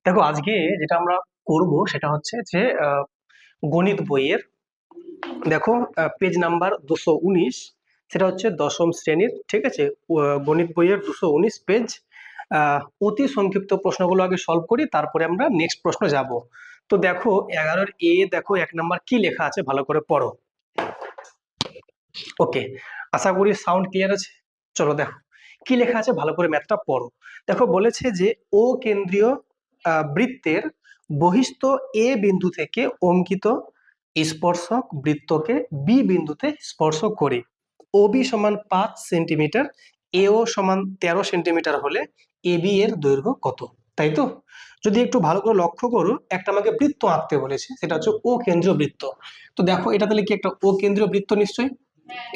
দেখো আজকে যেটা আমরা করব সেটা হচ্ছে যে গণিত বইয়ের দেখো পেজ নাম্বার 219, সেটা হচ্ছে দশম শ্রেণীর, ঠিক আছে। গণিত বইয়ের 219 পেজ। অতি সংক্ষিপ্ত প্রশ্নগুলো আগে সলভ করি, তারপরে আমরা নেক্সট প্রশ্ন যাব। তো দেখো 11-এর এ, দেখো 1 নাম্বার কি লেখা আছে ভালো করে পড়ো। ওকে, আশা করি সাউন্ড ক্লিয়ার আছে। চলো দেখো কি লেখা আছে, ভালো করে ম্যাথটা পড়ো। দেখো বলেছে যে ও কেন্দ্রীয় বৃত্তের বহিস্থ এ বিন্দু থেকে অঙ্কিত স্পর্শক বৃত্তকে বি বিন্দুতে স্পর্শ করে ওবি সমান 5 সেন্টিমিটার, এও সমান 13 সেন্টিমিটার হলে এবি এর দৈর্ঘ্য কত? তাই তো? যদি একটু ভালো করে লক্ষ্য করো, একটা আমাকে বৃত্ত আঁকতে বলেছে, সেটা হচ্ছে ও কেন্দ্রীয় বৃত্ত। তো দেখো এটা তাহলে কি একটা ও কেন্দ্রীয় বৃত্ত? নিশ্চয়ই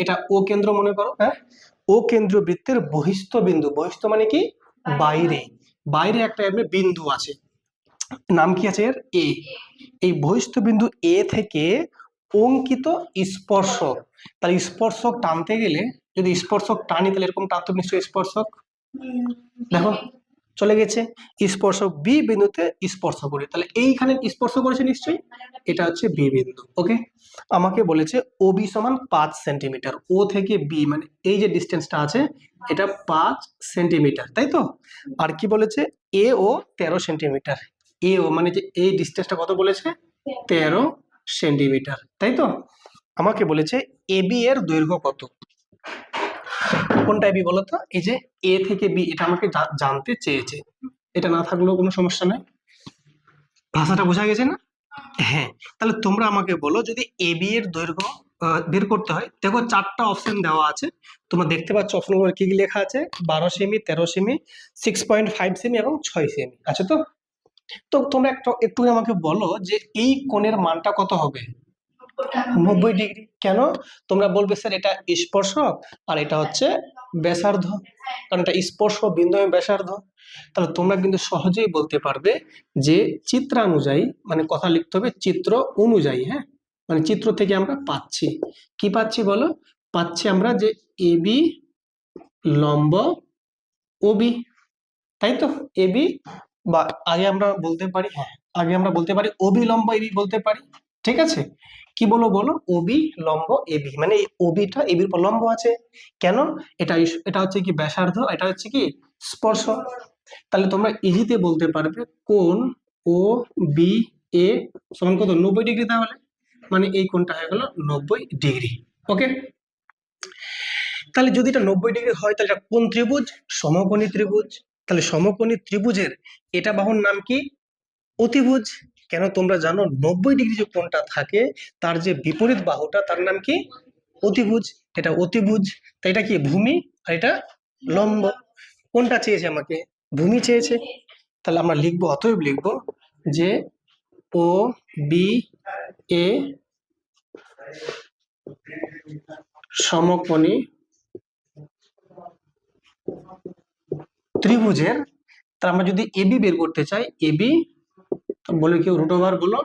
এটা ও কেন্দ্র মনে করো। হ্যাঁ, ও কেন্দ্রীয় বৃত্তের বহিস্থ বিন্দু, বহিস্থ মানে কি বাইরে, বাইরে একটা এমনি বিন্দু আছে, নাম কি আছে এর? এ। এই বহিস্থ বিন্দু এ থেকে অঙ্কিত স্পর্শক, তাহলে স্পর্শক টানতে গেলে যদি স্পর্শক টানি তাহলে এরকম টানতে হবে নিশ্চয়ই স্পর্শক। দেখো চলে গেছে, স্পর্শক বি বিন্দুতে স্পর্শ করে, তাহলে এইখানে স্পর্শ করেছে নিশ্চয়ই, এটা হচ্ছে বি বিন্দু। ওকে, আমাকে বলেছে ও বি সমান 5 সেন্টিমিটার, ও থেকে বি মানে এই যে ডিস্টেন্সটা আছে এটা 5 সেন্টিমিটার, তাই তো? আর কি বলেছে? এ ও 13 সেন্টিমিটার, এ ও মানে যে এই ডিস্টেন্সটা কত বলেছে? 13 সেন্টিমিটার, তাই তো? আমাকে বলেছে এবি এর দৈর্ঘ্য কত? কোনটা এবি বলো তো? এই যে এ থেকে বি, এটা আমাকে জানতে চেয়েছে। এটা না থাকলেও কোনো সমস্যা নাই, ভাষাটা বোঝা গেছে না? হ্যাঁ, তাহলে তোমরা আমাকে বলো যদি এবি এর দৈর্ঘ্য বের করতে হয়। দেখো 4টা অপশন দেওয়া আছে, তোমরা দেখতে পাচ্ছ অপশনগুলো কি কি লেখা আছে। 12 সেমি, 13 সেমি, 6.5 সেমি এবং 6 সেমি আছে। তো তো তোমরা একটু আমাকে বলো যে এই কোণের মানটা কত হবে? 90 ডিগ্রি। কেন? তোমরা বলবে স্যার এটা স্পর্শক আর এটা হচ্ছে ব্যাসার্ধ, কারণ এটা স্পর্শ বিন্দু এবং ব্যাসার্ধ। তাহলে তোমরা কিন্তু সহজেই বলতে পারবে যে চিত্রানুযায়ী, মানে কথা লিখতে হবে চিত্র অনুযায়ী। হ্যাঁ, মানে চিত্র থেকে আমরা পাচ্ছি কি পাচ্ছি বলো? পাচ্ছি আমরা যে এবি লম্ব ওবি, তাই তো? এবি, বা আগে আমরা বলতে পারি, হ্যাঁ আগে আমরা বলতে পারি ওবি লম্ব এবি বলতে পারি, ঠিক আছে? কি বলো বলো? ওবি লম্ব এবি, মানে এই ওবিটা এবির উপর লম্ব আছে। কেন? এটা হচ্ছে কি ব্যাসার্ধ, এটা হচ্ছে কি স্পর্শ। তাহলে তোমরা ইজিতে বলতে পারবে কোণ ও বি এ সমান কত? 90 ডিগ্রি। তাহলে মানে এই কোণটা হয়ে গেল 90 ডিগ্রি। ওকে, তাহলে যদি এটা 90 ডিগ্রি হয় তাহলে এটা কোন ত্রিভুজ? সমকোণী ত্রিভুজ। তাহলে সমকোণী ত্রিভুজের এটা বাহুর নাম কি? অতিভুজ। কেন? তোমরা জানো 90 ডিগ্রি যে কোণটা থাকে তার যে বিপরীত বাহুটা তার নাম কি? অতিভুজ। এটা অতিভুজ। তাই এটা কি ভূমি আর এটা লম্ব। কোনটা চেয়েছে আমাকে? ভূমি চেয়েছে। তাহলে আমরা লিখবো, অতএব লিখবো যে ও বি এ সমকোণী ত্রিভুজের, তাহলে আমরা যদি এবি বের করতে চাই, এবি বলে কেউ রুট ওভার বলো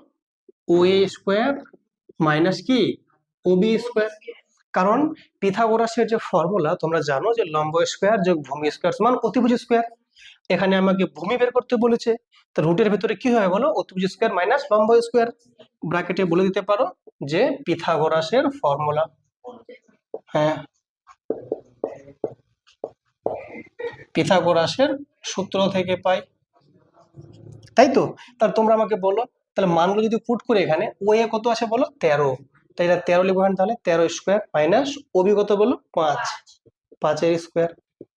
ও এ স্কোয়ার মাইনাস কি ও বি স্কোয়ার। কারণ পিথাগোরাসের যে ফর্মুলা তোমরা জানো যে লম্ব স্কোয়ার যোগ ভূমি স্কোয়ার সমান অতিভুজ স্কোয়ার। এখানে আমাকে ভূমি বের করতে বলেছে, তো রুটের ভেতরে কি হয় বলো? অতিভুজ স্কোয়ার মাইনাস লম্ব স্কোয়ার। ব্র্যাকেটে বলে দিতে পারো যে পিথাগোরাসের ফর্মুলা। হ্যাঁ, পিথাগোরাসের সূত্র থেকে পাই, তাই তো? তাহলে তোমরা আমাকে বলো, তাহলে মানগুলো যদি পুট করে এখানে ও এ কত আছে বলো? 13। তাই এটা 13 লিখবো এখানে, তাহলে 13 স্কোয়ার মাইনাস ওবি কত বলো? 5, 5 এর স্কোয়ার,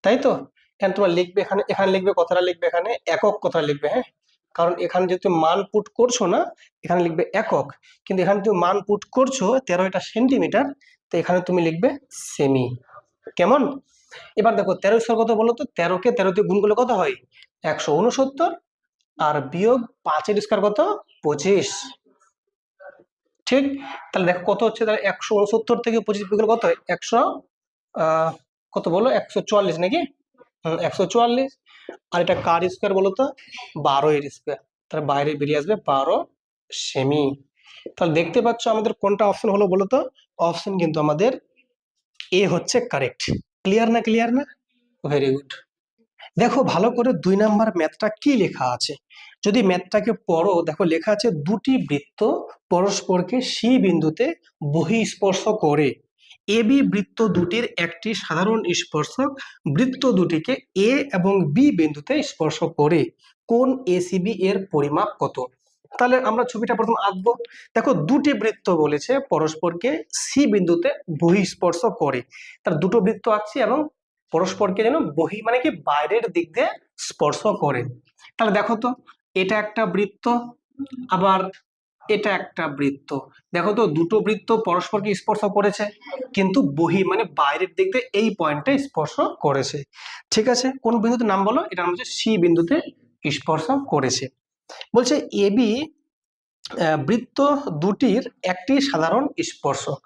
তাই তো? এখানে তোমরা লিখবে, এখানে এখানে লিখবে কথাটা, লিখবে এখানে একক কথা লিখবে। হ্যাঁ, কারণ এখানে যেহেতু মান পুট করছো না, এখানে লিখবে একক, কিন্তু এখানে তুমি মান পুট করছো 13 এটা সেন্টিমিটার, তো এখানে তুমি লিখবে সেমি। কেমন? এবার দেখো 13 স্কোয়ার কত বলো তো? 13কে 13 দিয়ে গুণ করলে কত হয়? 169, আর বিয়োগ 5 এর স্কোয়ার কত? 25। ঠিক, তাহলে দেখো কত হচ্ছে? তাহলে 169 থেকে 25 বিয়োগ করলে কত হয়? 100 কত বলো? 144 নাকি? 144। আর এটা কার স্কোয়ার বলো তো? 12 এর স্কোয়ার। তাহলে বাইরে বেরিয়ে আসবে 12 সেমি। তাহলে দেখতে পাচ্ছ আমাদের কোনটা অপশন হলো বলো তো? অপশন কিন্তু আমাদের এ হচ্ছে কারেক্ট। ক্লিয়ার না? ক্লিয়ার না? Very good. দেখো ভালো করে 2 নাম্বার ম্যাথটা কি লেখা আছে। যদি ম্যাথটাকে পড়ো, দেখো লেখা আছে দুটি বৃত্ত পরস্পরকে সি বিন্দুতে বহিঃস্পর্শ করে। এবি বৃত্ত দুটির একটি সাধারণ স্পর্শক বৃত্ত দুটিকে এ এবং বি বিন্দুতে স্পর্শ করে। কোণ এসিবি এর পরিমাপ কত? তাহলে আমরা ছবিটা প্রথম আঁকবো। দেখো দুটি বৃত্ত বলেছে পরস্পরকে সি বিন্দুতে বহিঃস্পর্শ করে, তার দুটো বৃত্ত আঁকছি এবং পরস্পরকে যেন বহি মানে কি বাইরের দিক দিয়ে স্পর্শ করে। তাহলে দেখো তো, এটা একটা বৃত্ত, আবার এটা একটা বৃত্ত। দেখো তো দুটো বৃত্ত পরস্পরকে স্পর্শ করেছে, কিন্তু বহি মানে বাইরের দিক দিয়ে এই পয়েন্টে স্পর্শ করেছে। ঠিক আছে, কোন বিন্দুতে নাম বলো? এটা নাম হচ্ছে সি বিন্দুতে স্পর্শ করেছে। বলছে এবি বৃত্ত দুটির একটি সাধারণ স্পর্শক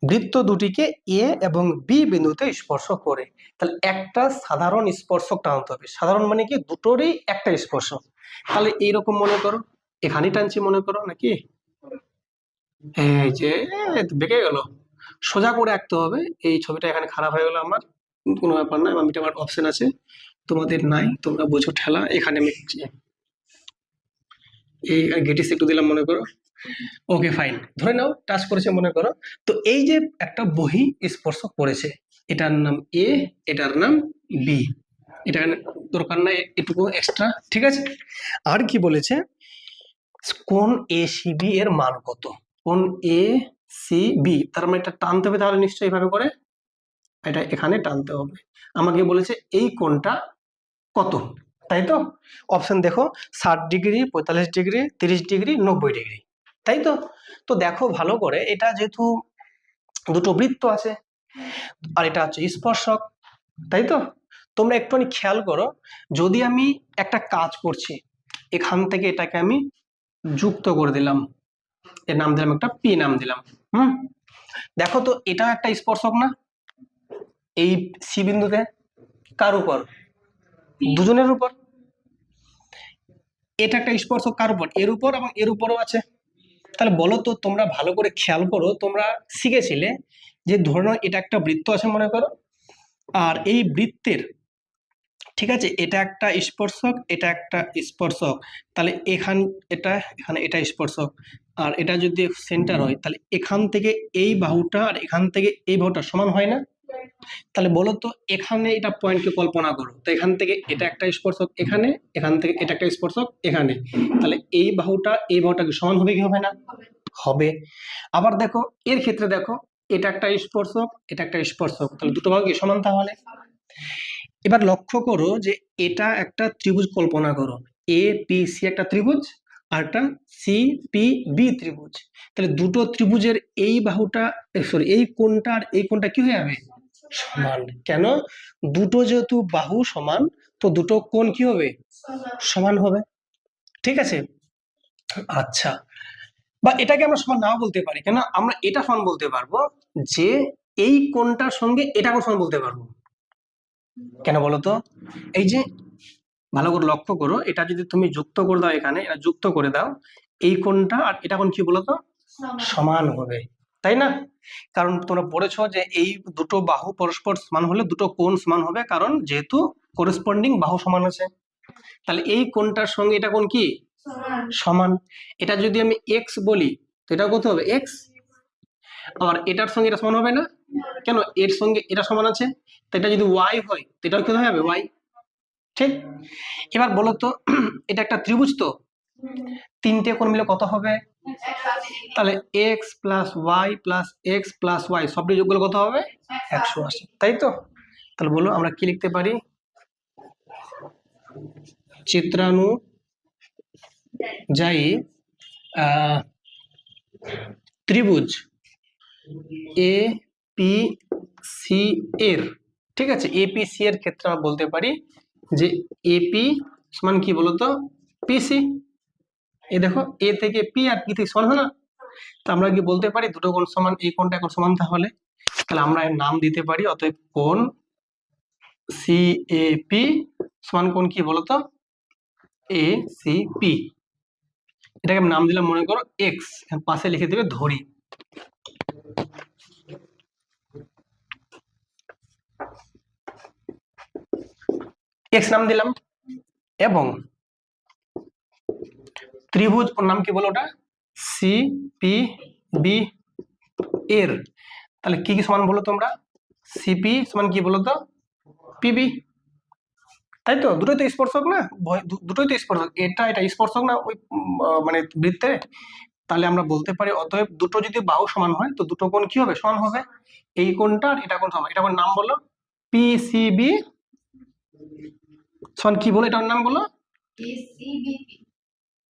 বৃত্ত দুটিকে এ এবং বি বিন্দুতে স্পর্শ করে। তাহলে একটা সাধারণ স্পর্শক টানতে হবে। সাধারণ মানে কি দুটোরই একটা স্পর্শক। তাহলে এইরকম মনে করো, এখানেই টানছি মনে করো নাকি, এই যে বেঁকে গেল, সোজা করে আঁকতে হবে। এই ছবিটা এখানে খারাপ হয়ে গেল আমার, কোনো ব্যাপার না, আমি আমার অপশন আছে, তোমাদের নাই, তোমরা বোঝো ঠেলা। এখানে আমি এই গেটিস একটু দিলাম মনে করো। ওকে ফাইন, ধরে নাও টাচ করেছে মনে করো। তো এই যে একটা বহি স্পর্শ করেছে, এটার নাম এ, এটার নাম বি। এটা দরকার নাই এটুকু এক্সট্রা, ঠিক আছে। আর কি বলেছে, কোন এ সি বি এর মান কত? কোন এ সি বি, তার মানে এটা টানতে হবে, তাহলে নিশ্চয়ই এইভাবে করে এটা এখানে টানতে হবে। আমাকে বলেছে এই কোণটা কত, তাই তো? অপশন দেখো, 60 ডিগ্রি, 45 ডিগ্রি, 30 ডিগ্রি, 90 ডিগ্রি, তাই তো? তো দেখো ভালো করে, এটা যেহেতু দুটো বৃত্ত আছে আর এটা হচ্ছে স্পর্শক, তাই তো? তোমরা একটুখানি খেয়াল করো, যদি আমি একটা কাজ করছি, এখান থেকে এটাকে আমি যুক্ত করে দিলাম, এর নাম দিলাম একটা পি নাম দিলাম। দেখো তো এটা একটা স্পর্শক না এই সি বিন্দুতে? কার উপর? দুজনের উপর। এটা একটা স্পর্শক কার উপর? এর উপর, এবং এর উপরও আছে। তাহলে বলো তো, তোমরা ভালো করে খেয়াল করো, তোমরা শিখেছিলে যে ধরে নাও এটা একটা বৃত্ত আছে মনে করো, আর এই বৃত্তের, ঠিক আছে, এটা একটা স্পর্শক, এটা একটা স্পর্শক। তাহলে এখানে এটা স্পর্শক, আর এটা যদি সেন্টার হয়, তাহলে এখান থেকে এই বাহুটা আর এখান থেকে এই বাহুটা সমান হয় না? তাহলে বলো তো, এখানে এটা পয়েন্টকে কল্পনা করো, তো এখান থেকে এটা একটা স্পর্শক এখানে, এখান থেকে এটা একটা স্পর্শক এখানে, তাহলে এই বাহুটা এই বাহুটা কি সমান হবে কি হবে না? হবে। আবার দেখো এর ক্ষেত্রে দেখো, এটা একটা স্পর্শক, এটা একটা স্পর্শক, তাহলে দুটো বাহু কি সমান তাহলে? এবার লক্ষ্য করো যে এটা একটা ত্রিভুজ কল্পনা করো, এ পি সি একটা ত্রিভুজ, আর একটা সি পি বি ত্রিভুজ। তাহলে দুটো ত্রিভুজের এই বাহুটা, সরি, এই কোণটা আর এই কোণটা কি হয়ে যাবে? সমান। কেন? দুটো যেহেতু বাহু সমান, তো দুটো কোণ কি হবে? সমান হবে। ঠিক আছে, আচ্ছা। বা এটাকে আমরা সমান নাও বলতে পারি, কেন? আমরা এটা সমান বলতে পারবো যে এই কোণটার সঙ্গে এটা কোণ সমান বলতে পারবো। কেন বলো তো? এই যে ভালো করে লক্ষ্য করো, এটা যদি তুমি যুক্ত করে দাও, এখানে এটা যুক্ত করে দাও, এই কোণটা আর এটা কোণ কি বলতো? সমান হবে, তাই না? কারণ তোমরা পড়েছো যে এই দুটো বাহু পরস্পর সমান হলে দুটো কোণ সমান হবে, কারণ যেহেতু করেসপন্ডিং বাহু সমান আছে। তাহলে এই কোণটার সঙ্গে এটা কোণ কি? সমান। এটা যদি আমি এক্স বলি, তো এটা কত হবে? এক্স। আর এটার সঙ্গে এটা সমান হবে না, কেন? এর সঙ্গে এটা সমান আছে। তো এটা যদি ওয়াই হয়, তো এটাও কি হবে? ওয়াই। ঠিক। এবার বলো তো, এটা একটা ত্রিভুজ, তো তিনটে কোণ মিলে কত হবে? তাহলে x plus y plus x plus y সবটি যোগ করলে কত হবে? 180, তাই তো? তাহলে বলো আমরা কি লিখতে পারি? চিত্রানুযায়ী ত্রিভুজ এ পি সি এর, ঠিক আছে, এপিসি এর ক্ষেত্রে আমরা বলতে পারি যে এপি সমান কি বলতো? পিসি। এই দেখো, এ থেকে পি আর পি থেকে সমান হয় না? তো আমরা কি বলতে পারি দুটো কোণ সমান, এই কোণটা এখন সমান, তাহলে আমরা এর নাম দিতে পারি, অতএব কোণ সি এ পি সমান কোণ কি বলতো? A C P. এটাকে আমি নাম দিলাম মনে করো এক্স, পাশে লিখে দেবে ধরি। এক্স নাম দিলাম, এবং ত্রিভুজ ওর নাম কি বলো ওটা, সি পি বি এর, তাহলে কি কি সমান বলো তোমরা, সিপি সমান কি বলো তো, পিবি, তাই তো? দুটোই তো স্পর্শক না, দুটোই তো স্পর্শক, এটা এটা স্পর্শক না ওই মানে বৃত্তে। তাহলে আমরা বলতে পারি অতএব দুটো যদি বাহু সমান হয় তো দুটো কোণ কি হবে, সমান হবে। এই কোণটা আর এটা কোণ সমান, এটা কোণ নাম বলো পিসিবি সমান কি বলো, এটার নাম বলো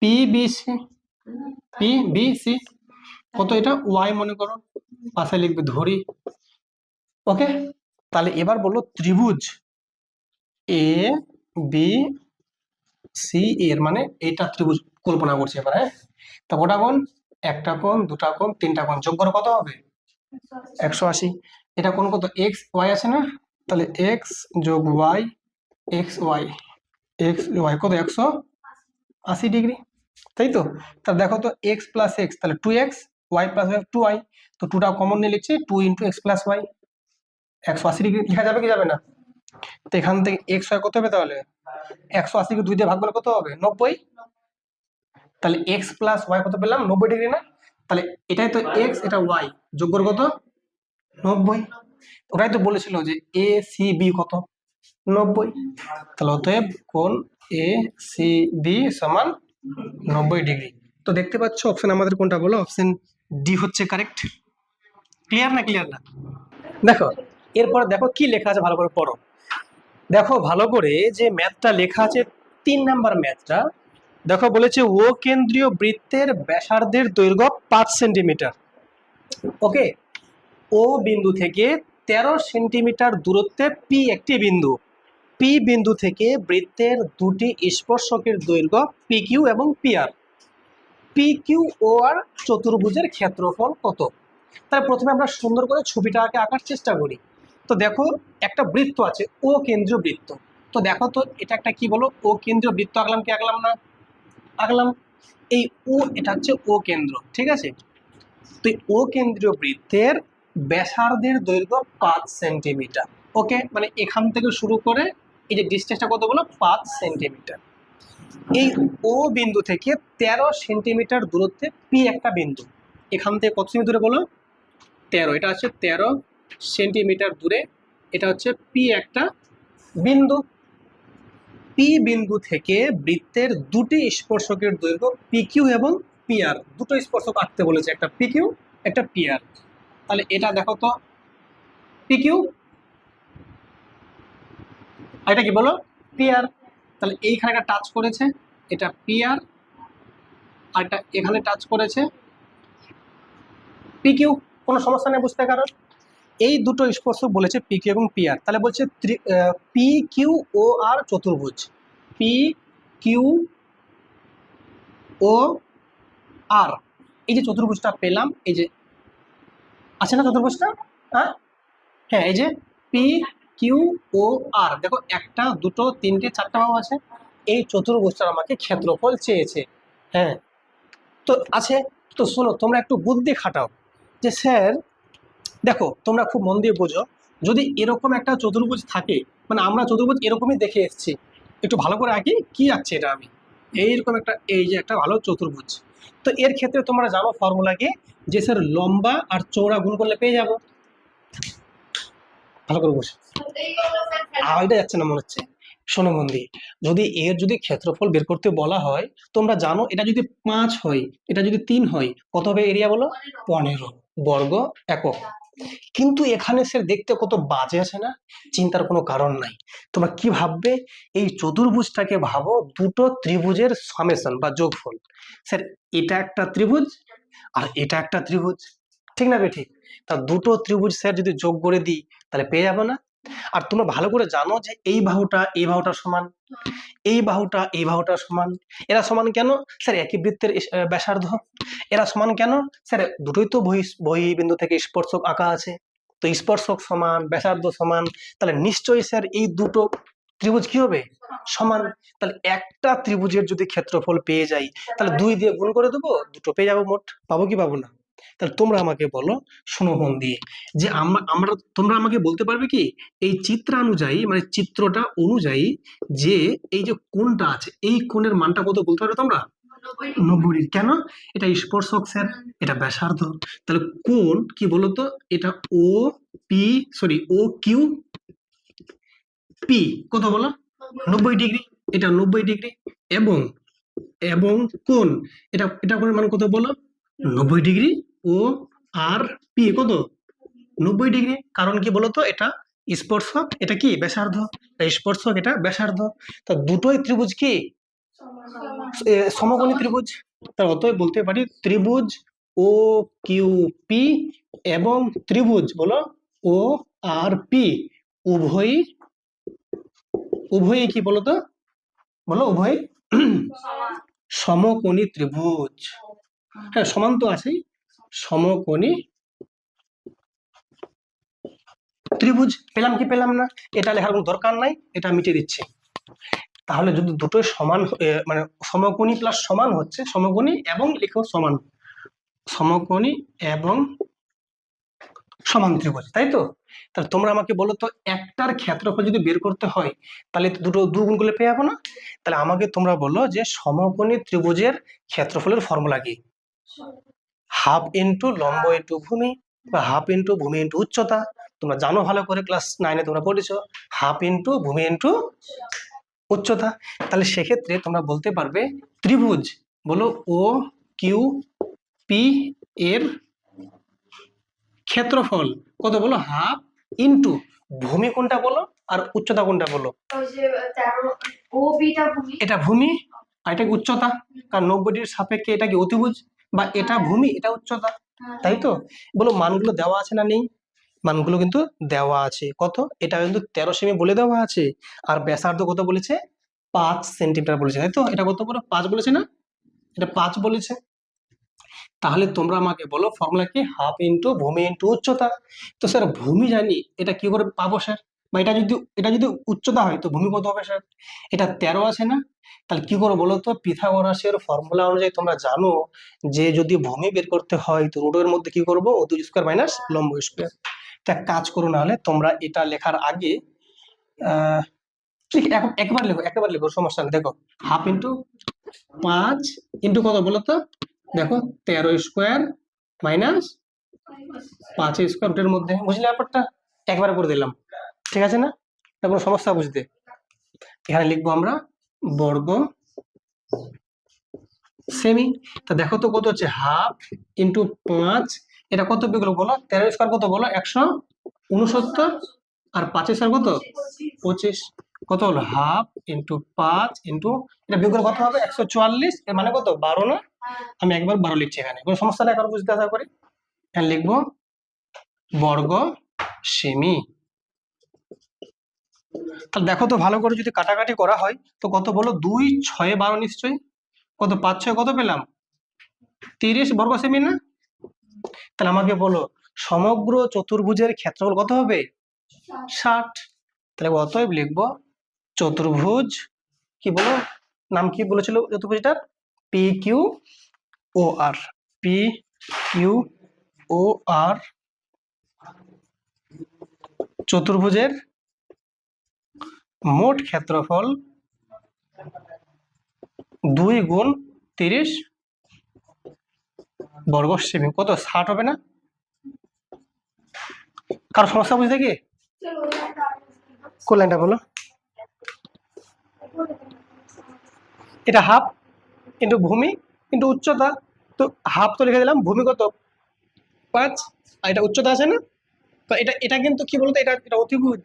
পিবিসি, পিবিসি কত, এটা ওয়াই মনে করো, পাশে লিখবে ধরি। ওকে, তাহলে এবার বলো ত্রিভুজ এ বি সি এর মানে এটা ত্রিভুজ কল্পনা করছি এবার, হ্যাঁ। তা কটা কোণ, একটা কোণ, দুটা কোণ, তিনটা কোণ, যোগ করে কত হবে, 180। এটা কোণ কত, এক্স ওয়াই আছে না, তাহলে এক্স যোগ y, x y, x y কত, 180 ডিগ্রি, তাই তো? তাহলে দেখো তো এক্স প্লাস এক্স তাহলে 2x, ওয়াই প্লাস 2y, তো টুটা কমন নিয়ে লিখছি 2 × x প্লাস ওয়াই, 180 ডিগ্রি লেখা যাবে কি যাবে না? তো এখান থেকে এক্স ওয়াই কত হবে তাহলে, 180কে 2 দিয়ে ভাগ করলে কত হবে, 90। তাহলে এক্স প্লাস ওয়াই কত পেলাম, 90 ডিগ্রি না? তাহলে এটাই তো এক্স, এটা ওয়াই, যোগ করে কত, 90। ওটাই তো বলেছিল যে এ সি বি কত, 90। তাহলে অতএব কোণ এ সি বি সমান 90 ডিগ্রি। তো দেখতে পাচ্ছ অপশন আমাদের কোনটা বলো, অপশন ডি হচ্ছে কারেক্ট। ক্লিয়ার না, ক্লিয়ার না? দেখো এরপর দেখো কি লেখা আছে, ভালো করে পড়ো। দেখো ভালো করে যে ম্যাথটা লেখা আছে, 3 নাম্বার ম্যাথটা দেখো, বলেছে ও কেন্দ্রীয় বৃত্তের ব্যাসার্ধের দৈর্ঘ্য 5 সেন্টিমিটার। ওকে, ও বিন্দু থেকে 13 সেন্টিমিটার দূরত্বে পি একটি বিন্দু, পি বিন্দু থেকে বৃত্তের দুটি স্পর্শকের দৈর্ঘ্য পি কিউ এবং পি আর, পি কিউ ও আর চতুর্ভুজের ক্ষেত্রফল কত। তাই প্রথমে আমরা সুন্দর করে ছবিটাকে আঁকার চেষ্টা করি। তো দেখো একটা বৃত্ত আছে, ও কেন্দ্রীয় বৃত্ত। তো দেখো তো এটা একটা কি বলো, ও কেন্দ্রীয় বৃত্ত আঁকলাম কি আঁকলাম না, আঁকলাম। এই ও এটা হচ্ছে ও কেন্দ্র, ঠিক আছে। তো ও কেন্দ্রীয় বৃত্তের ব্যাসার্ধের দৈর্ঘ্য 5 সেন্টিমিটার। ওকে, মানে এখান থেকে শুরু করে এই যে ডিস্টেন্সটা কত বলো, 5 সেন্টিমিটার। এই ও বিন্দু থেকে 13 সেন্টিমিটার দূরত্বে পি একটা বিন্দু, এখান থেকে কত সেমি দূরে বলো, 13, এটা হচ্ছে 13 সেন্টিমিটার দূরে, এটা হচ্ছে পি একটা বিন্দু। পি বিন্দু থেকে বৃত্তের দুটি স্পর্শকের দৈর্ঘ্য পি কিউ এবং পি আর, দুটো স্পর্শক আঁকতে বলেছে, একটা পি কিউ একটা পি আর। তাহলে এটা দেখো তো পি কিউ, আর এটা কি বলো, পি আর। তাহলে এইখানে একটা টাচ করেছে, এটা পি আর, আর এটা এখানে টাচ করেছে পি কিউ। কোনো সমস্যা নেই বুঝতে, কারণ এই দুটো স্পর্শক বলেছে পি কিউ এবং পি আর। তাহলে বলছে পি কিউ ও আর চতুর্ভুজ, পি কিউ ও আর, এই যে চতুর্ভুজটা পেলাম, এই যে আছে না চতুর্ভুজটা, হ্যাঁ হ্যাঁ, এই যে পি কিউ ও আর, দেখো একটা দুটো তিনটে চারটা বাহু আছে, এই চতুর্ভুজটার আমাকে ক্ষেত্রফল চেয়েছে, হ্যাঁ। তো আছে, তো শোনো তোমরা একটু বুদ্ধি খাটাও, যে স্যার দেখো তোমরা খুব মন দিয়ে বোঝো, যদি এরকম একটা চতুর্ভুজ থাকে, মানে আমরা চতুর্ভুজ এরকমই দেখে এসেছি, একটু ভালো করে আঁকি, কি আঁকছি এটা আমি, এইরকম একটা, এই যে একটা ভালো চতুর্ভুজ। তো এর ক্ষেত্রে তোমরা জানো ফর্মুলা কি, যে স্যার লম্বা আর চৌড়া গুণ করলে পেয়ে যাবো। ভালো করে বসে, আওয়াজটা যাচ্ছে না মনে হচ্ছে, শোনো মন দিয়ে, যদি এর যদি ক্ষেত্রফল বের করতে বলা হয়, তোমরা জানো এটা যদি 5 হয়, এটা যদি 3 হয়, কত হবে এরিয়া বলো, 15 বর্গ একক। কিন্তু এখানে স্যার দেখতে কত বাজে আছে না, চিন্তার কোনো কারণ নাই। তোমরা কি ভাববে, এই চতুর্ভুজটাকে ভাবো দুটো ত্রিভুজের সামেশন বা যোগফল। স্যার এটা একটা ত্রিভুজ আর এটা একটা ত্রিভুজ, ঠিক না বেঠিক? তা দুটো ত্রিভুজ স্যার যদি যোগ করে দিই তাহলে পেয়ে যাবো না? আর তোমরা ভালো করে জানো যে এই বাহুটা এই বাহুটার সমান, এই বাহুটা এই বাহুটার সমান। এরা সমান কেন স্যার, একই বৃত্তের ব্যাসার্ধ। এরা সমান কেন স্যার, দুটোই তো বহিঃবিন্দু থেকে স্পর্শক আঁকা আছে, তো স্পর্শক সমান, ব্যাসার্ধ সমান, তাহলে নিশ্চয়ই স্যার এই দুটো ত্রিভুজ কি হবে, সমান। তাহলে একটা ত্রিভুজের যদি ক্ষেত্রফল পেয়ে যাই, তাহলে 2 দিয়ে গুণ করে দেবো, দুটো পেয়ে যাবো, মোট পাবো কি পাবো না? তাহলে তোমরা আমাকে বলো, শোনো মন দিয়ে, যে আমরা তোমরা আমাকে বলতে পারবে কি, এই চিত্রানুযায়ী মানে চিত্রটা অনুযায়ী যে এই যে কোণটা আছে, এই কোণের মানটা কত বলতে পারবে তোমরা? 90 ডিগ্রি। কেন? এটা স্পর্শক স্যার, এটা ব্যাসার্ধ। তাহলে কোণ কি বলতো, এটা O P, sorry O Q P কত বলো, 90 ডিগ্রি। এটা 90 ডিগ্রি। এবং এবং কোণ, এটা কোণের মান কত বলো, 90 ডিগ্রি। ও আর পি কত, 90 ডিগ্রি। কারণ কি বলতো, এটা স্পর্শক, এটা কি ব্যাসার্ধ। এটা স্পর্শক, এটা ব্যাসার্ধ। তা দুটোই ত্রিভুজ কি সমকোণী ত্রিভুজ। তার অতএব বলতে পারি ত্রিভুজ ও কিউ পি এবং ত্রিভুজ বলো ও আর পি উভয়ই উভয়ই কি বলতো, বলো উভয় সমকোণী ত্রিভুজ। হ্যাঁ সমান তো আছেই, সমকোণী ত্রিভুজ। পেলাম কি পেলাম না, এটা লেখার কোনো দরকার নাই, এটা মিটিয়ে দিচ্ছি। তাহলে যদি দুটোই সমান মানে সমকোণী প্লাস সমান হচ্ছে, সমকোণী এবং লিখো সমান, সমকোণী এবং সমান ত্রিভুজ, তাই তো? তাহলে তোমরা আমাকে বলো তো, একটার ক্ষেত্রফল যদি বের করতে হয় তাহলে তো দুটো দুগুণ করলে পেয়ে যাবো না? তাহলে আমাকে তোমরা বলো যে সমকোণী ত্রিভুজের ক্ষেত্রফলের ফর্মুলা কি? হাফ ইন্টু লম্ব ইন্টু ভূমি, বা হাফ ইন্টু ভূমি ইন্টু উচ্চতা। তোমরা জানো ভালো করে, ক্লাস 9-এ তোমরা পড়েছো, হাফ ইন্টু ভূমি ইন্টু উচ্চতা। তাহলে সেক্ষেত্রে তোমরা বলতে পারবে ত্রিভুজ বলো ও কিউ পি এর ক্ষেত্রফল কত বলো, হাফ ইন্টু ভূমি কোনটা বলো আর উচ্চতা কোনটা বলো, এটা ভূমি আর এটা কি উচ্চতা। কারণ 90 ডিগ্রির সাপেক্ষে এটা কি অতিভুজ, বা এটা ভূমি এটা উচ্চতা, তাই তো? বলো মানগুলো দেওয়া আছে না নেই? মানগুলো কিন্তু দেওয়া আছে। কত? এটা কিন্তু 13 সেমি বলে দেওয়া আছে। আর ব্যাসার্ধ কত বলেছে, 5 সেন্টিমিটার বলেছে, তাই তো? এটা কত বলো, 5 বলেছে না? এটা 5 বলেছে। তাহলে তোমরা আমাকে বলো ফর্মুলা কি, হাফ ইন্টু ভূমি ইন্টু উচ্চতা। তো স্যার ভূমি জানি, এটা কি করে পাবো স্যার? বা এটা যদি উচ্চতা হয় তো ভূমি কত হবে স্যার? এটা 13 আছে না? তাহলে কি করবো বলো তো, পিথাগোরাসের ফর্মুলা অনুযায়ী তোমরা জানো যে যদি ভূমি বের করতে হয় তো রুটের মধ্যে কি করবো, অতিভুজ স্কয়ার মাইনাস লম্ব স্কয়ার। তা এক কাজ করো, না হলে তোমরা এটা লেখার আগে ঠিক একবার লিখো, সমস্যা নেই। দেখো হাফ ইন্টু 5 ইন্টু কত বলো তো, দেখো 13 স্কোয়ার মাইনাস 5 স্কোয়ার রুটের মধ্যে, বুঝলে ব্যাপারটা? একবার করে দিলাম, ঠিক আছে না? এটা কোনো সমস্যা বুঝতে? এখানে লিখবো আমরা বর্গ সেমি। তা দেখো তো কত হচ্ছে, হাফ ইন্টু 5, এটা কত বিয়োগ বলো, 13 স্কোয়ার কত বলো, 169, আর 5 স্কোয়ার কত, 25। কত হলো, হাফ ইন্টু 5 ইন্টু এটা বিয়োগ করে কত হবে, 144। এর মানে কত, 12 না? আমি একবার 12 লিখছি, এখানে কোনো সমস্যা নেই, এখন বুঝতে আশা করি। এখানে লিখবো বর্গ সেমি। তাহলে দেখো তো ভালো করে, যদি কাটাকাটি করা হয় তো কত বলো, 2 6 12 নিশ্চয়ই, কত 5 6 কত পেলাম, 30 বর্গ সেমি না? তাহলে আমাকে বলো সমগ্র চতুর্ভুজের ক্ষেত্রফল কত হবে, 60। তাহলে অতএব লিখবো চতুর্ভুজ, কি বলো নাম কি বলেছিল চতুর্ভুজটার, পি কিউ ও আর, পি কিউ ও আর চতুর্ভুজের মোট ক্ষেত্রফল 2 গুণ 30 বর্গ সেমি, কত 60 হবে না? কারো সমস্যা বুঝতে কি? কোন লাইনটা বলো, এটা হাফ ইন্টু ভূমি ইন্টু উচ্চতা। তো হাফ তো লিখে দিলাম, ভূমি কত 5, আর এটা উচ্চতা আছে না? তো এটা এটা কিন্তু কি বলতো, এটা এটা অতিভুজ,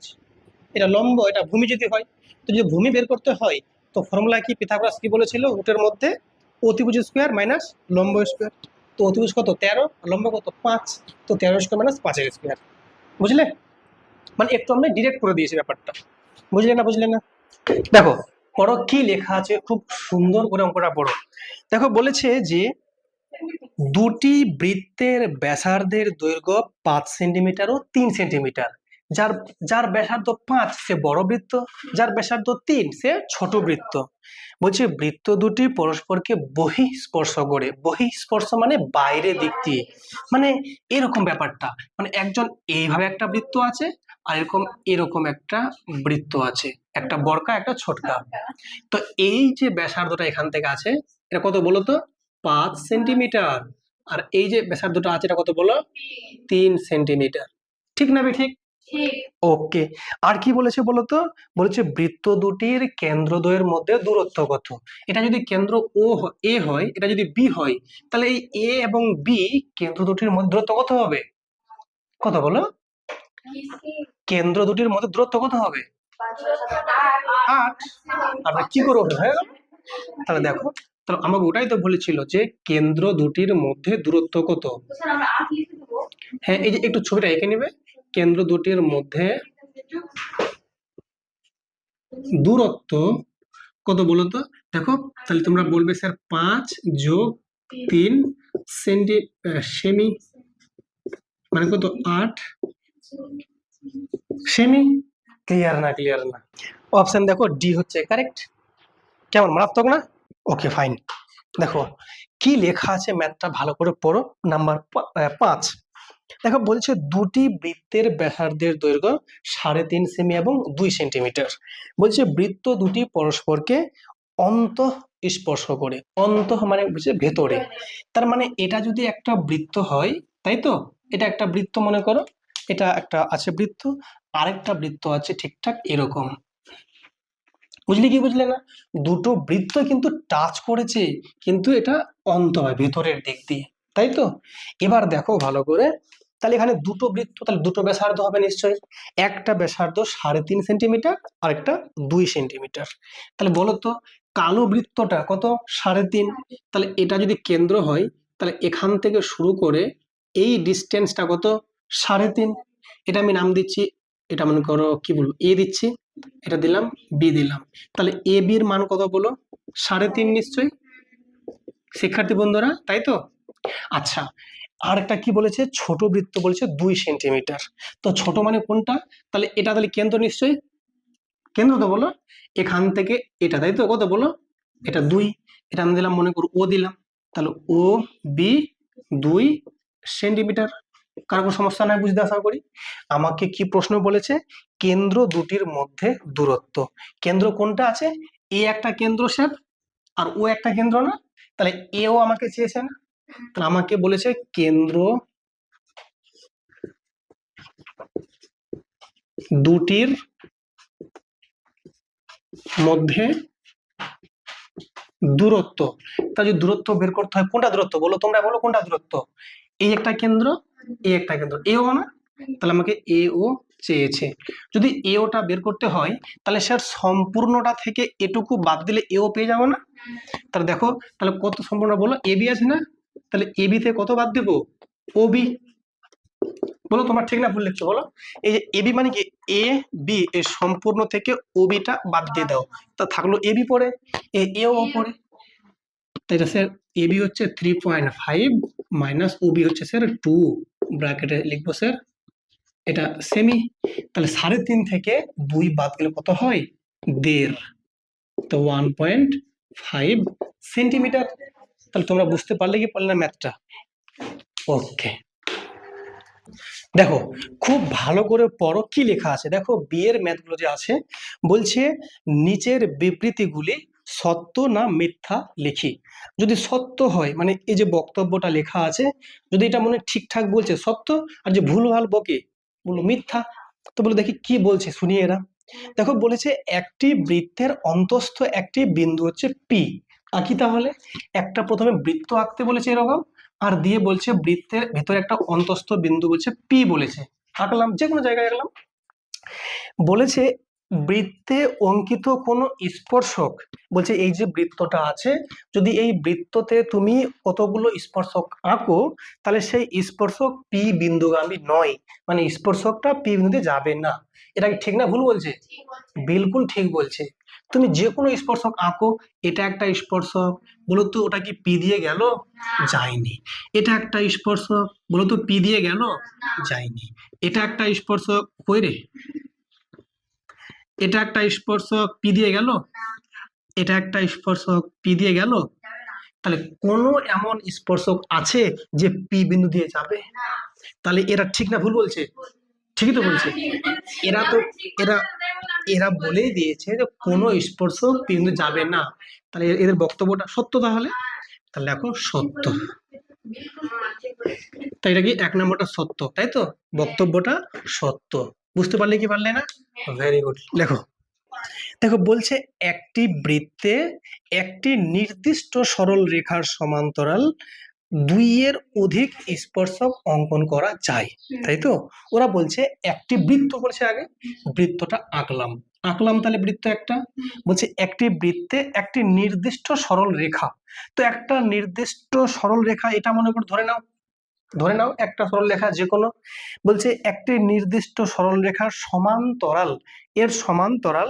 এটা লম্ব, এটা ভূমি যদি হয়। তো যদি ভূমি বের করতে হয় তো ফর্মুলা কি, পিথাগোরাস কি বলেছিল, রুটের মধ্যে অতিভুজ স্কোয়ার মাইনাস লম্ব স্কোয়ার। তো অতিভুজ কত 13, লম্ব কত 5, তো 13 স্কোয়ার মাইনাস 5 স্কোয়ার। বুঝলে? মানে একটু আমরা ডিরেক্ট করে দিয়েছি ব্যাপারটা, বুঝলে না? বুঝলে না? দেখো পড়ো কি লেখা আছে, খুব সুন্দর করে অঙ্কটা পড়ো। দেখো বলেছে যে দুটি বৃত্তের ব্যাসার্ধের দৈর্ঘ্য 5 সেন্টিমিটার ও 3 সেন্টিমিটার। যার যার ব্যাসার্ধ 5 সে বড় বৃত্ত, যার ব্যাসার্ধ 3 সে ছোট বৃত্ত। বলছে বৃত্ত দুটি পরস্পরকে বহিঃস্পর্শ করে, বহিঃস্পর্শ মানে বাইরে দিক দিয়ে, মানে এরকম ব্যাপারটা, মানে একজন এইভাবে একটা বৃত্ত আছে আর এরকম একটা বৃত্ত আছে, একটা বড়কা একটা ছোটকা। তো এই যে ব্যাসার্ধটা এখান থেকে আছে, এটা কত বলো তো? 5 সেন্টিমিটার। আর এই যে ব্যাসার্ধটা আছে এটা কত বলো? 3 সেন্টিমিটার। ঠিক না বে ঠিক? ওকে। আর কি বলেছে বলো তো? বলেছে বৃত্ত দুটির কেন্দ্রদ্বয়ের মধ্যে দূরত্ব কত? এটা যদি কেন্দ্র এ হয়, এটা যদি বি হয়, তাহলে এই এ এবং বি কেন্দ্র দুটির মধ্যে দূরত্ব কত হবে? কত বলো? কেন্দ্র দুটির মধ্যে দূরত্ব কত হবে? 8। আমরা কি করবো হয়ে গেল? তাহলে দেখো, তাহলে আমাকে ওটাই তো বলেছিল যে কেন্দ্র দুটির মধ্যে দূরত্ব কত। হ্যাঁ, এই যে একটু ছবিটা এঁকে নিবে। কেন্দ্র দুটির মধ্যে দূরত্ব কত বলো তো? দেখো, তাহলে তোমরা বলবে স্যার 5 যোগ 3 সেমি, মানে কত? 8 সেমি। ক্লিয়ার না? ক্লিয়ার না? অপশন দেখো ডি হচ্ছে কারেক্ট। কেমন, মারাত্মক না? Okay fine. দেখো কি লেখা আছে, ম্যাথটা ভালো করে পড়ো। নাম্বার 5 দেখো, বলছে দুটি বৃত্তের ব্যাসার্ধের দৈর্ঘ্য 3.5 সেমি এবং 2 সেন্টিমিটার। বলছে বৃত্ত দুটি পরস্পরকে অন্তঃ স্পর্শ করে। অন্তঃ মানে বুঝছে ভেতরে। তার মানে এটা যদি একটা বৃত্ত হয়, তাই তো? এটা একটা বৃত্ত মনে করো, এটা একটা আছে বৃত্ত, আরেকটা বৃত্ত আছে ঠিকঠাক এরকম। বুঝলি কি বুঝলে না? দুটো বৃত্ত কিন্তু টাচ করেছে, কিন্তু এটা অন্ত হয় ভেতরের দিক দিয়ে, তাই তো? এবার দেখো ভালো করে, তাহলে এখানে দুটো বৃত্ত, তাহলে দুটো ব্যাসার্ধ হবে নিশ্চয়ই। একটা ব্যাসার্ধ 3.5 সেন্টিমিটার, আর একটা 2 সেন্টিমিটার। তাহলে বলো তো, কালো বৃত্তটা কত? 3.5। তাহলে এটা যদি কেন্দ্র হয়, তাহলে এখান থেকে শুরু করে এই ডিস্টেন্সটা কত? 3.5। এটা আমি নাম দিচ্ছি, এটা মনে করো কি বলবো, এ দিচ্ছি, এটা দিলাম বি দিলাম। তাহলে এ বির মান কত বলো? 3.5 নিশ্চয়ই শিক্ষার্থী বন্ধুরা, তাই তো? আচ্ছা, আর একটা কি বলেছে? ছোট বৃত্ত বলেছে 2 সেন্টিমিটার। তো ছোট মানে কোনটা? তাহলে এটা, তাহলে কেন্দ্র নিশ্চয়ই, কেন্দ্র তো বলো এখান থেকে এটা, তাই তো? কত বলো? এটা 2। এটা আমি দিলাম মনে করো ও দিলাম, তাহলে ও বি 2 সেন্টিমিটার। কারো কোনো সমস্যা নাই বুঝতে আশা করি। আমাকে কি প্রশ্ন বলেছে? কেন্দ্র দুটির মধ্যে দূরত্ব। কেন্দ্র কোনটা আছে? এ একটা কেন্দ্র স্যার, আর ও একটা কেন্দ্র না? তাহলে এও আমাকে চেয়েছে না? তাহলে আমাকে বলেছে কেন্দ্র দুটির মধ্যে দূরত্ব। তা যদি দূরত্ব বের করতে হয়, কোনটা দূরত্ব বলো? তোমরা বলো কোনটা দূরত্ব? এই একটা কেন্দ্র, এই একটা কেন্দ্র, এও না? তাহলে আমাকে এ ও চেয়েছে। যদি এওটা বের করতে হয়, তাহলে স্যার সম্পূর্ণটা থেকে এটুকু বাদ দিলে এও পেয়ে যাবো না? তাহলে দেখো, তাহলে কত সম্পূর্ণ বলো? এ বি আছে না? তাহলে এ বি থেকে কত বাদ দেবো? ও বি। বলো তোমার ঠিক না ভুল লিখছো বলো? এই যে এ বি মানে কি? এ বি এর সম্পূর্ণ থেকে ও বিটা বাদ দিয়ে দাও, তা থাকলো এ বি পড়ে, এও পড়ে। তাই এটা স্যার এ বি হচ্ছে 3.5 মাইনাস ও বি হচ্ছে স্যার 2, ব্র্যাকেটে লিখবো স্যার এটা সেমি। তাহলে 3.5 থেকে 2 বাদ গেলে কত হয়? 1.5। তো 1.5 সেন্টিমিটার। তাহলে তোমরা বুঝতে পারলে কি পারলে না ম্যাথটা? ওকে, দেখো খুব ভালো করে পড়ো কি লেখা আছে। দেখো বিয়ের ম্যাথগুলো যে আছে, বলছে নিচের বিবৃতিগুলি সত্য না মিথ্যা লিখি। যদি সত্য হয়, মানে এই যে বক্তব্যটা লেখা আছে, যদি এটা মনে ঠিকঠাক বলছে সত্য, আর যে ভুলভাল বকে বলো মিথ্যা। তো বলে দেখি কি বলছে, শুনি এরা। দেখো বলেছে একটি বৃত্তের অন্তস্থ একটি বিন্দু হচ্ছে পি। আঁকি তাহলে। একটা প্রথমে বৃত্ত আঁকতে বলেছে এরকম, আর দিয়ে বলছে বৃত্তের ভেতরে একটা অন্তস্থ বিন্দু বলছে পি বলেছে। আঁকলাম, যে কোনো জায়গায় আঁকলাম। বলেছে বৃত্তে অঙ্কিত কোনো স্পর্শক, বলছে এই যে বৃত্তটা আছে, যদি এই বৃত্ততে তুমি কতগুলো স্পর্শক আঁকো, তাহলে সেই স্পর্শক পি বিন্দুগামী নয়, মানে স্পর্শকটা পি বিন্দুতে যাবে না। এটা কি ঠিক না ভুল বলছে? বিলকুল ঠিক বলছে। তুমি যে কোনো স্পর্শক আঁকো, এটা একটা স্পর্শক, বলো তো ওটা কি পি দিয়ে গেল? যায়নি। এটা একটা স্পর্শক, বলো তো পি দিয়ে গেল? যায়নি। এটা একটা স্পর্শক, কই রে? এটা একটা স্পর্শক, পি দিয়ে গেল? এটা একটা স্পর্শক, পি দিয়ে গেল? তাহলে কোন এমন স্পর্শক আছে যে পি বিন্দু দিয়ে যাবে? তাহলে এরা ঠিক না ভুল বলছে? ঠিকই তো বলছে। এরা তো এরা এরা বলেই দিয়েছে যে কোনো স্পর্শক বিন্দু যাবে না, তাহলে এদের বক্তব্যটা সত্য। তাহলে তাহলে দেখো সত্য, তাই এটা কি 1 নম্বরটা সত্য, তাই তো বক্তব্যটা সত্য। বুঝতে পারলে কি পারলে না? Very good. দেখো দেখো বলছে একটি বৃত্তে একটি নির্দিষ্ট সরল রেখার সমান্তরাল 2 এর অধিক স্পর্শক অঙ্কন করা যায়, তাই তো। ওরা বলছে একটি বৃত্ত, বলছে আগে বৃত্তটা আঁকলাম আঁকলাম তাহলে বৃত্ত একটা, বলছে একটি বৃত্তে একটি নির্দিষ্ট সরল রেখা। তো একটা নির্দিষ্ট সরল রেখা, এটা মনে করে ধরে নাও একটা সরল রেখা যে কোনো, বলছে একটি নির্দিষ্ট সরল রেখার সমান্তরাল, এর সমান্তরাল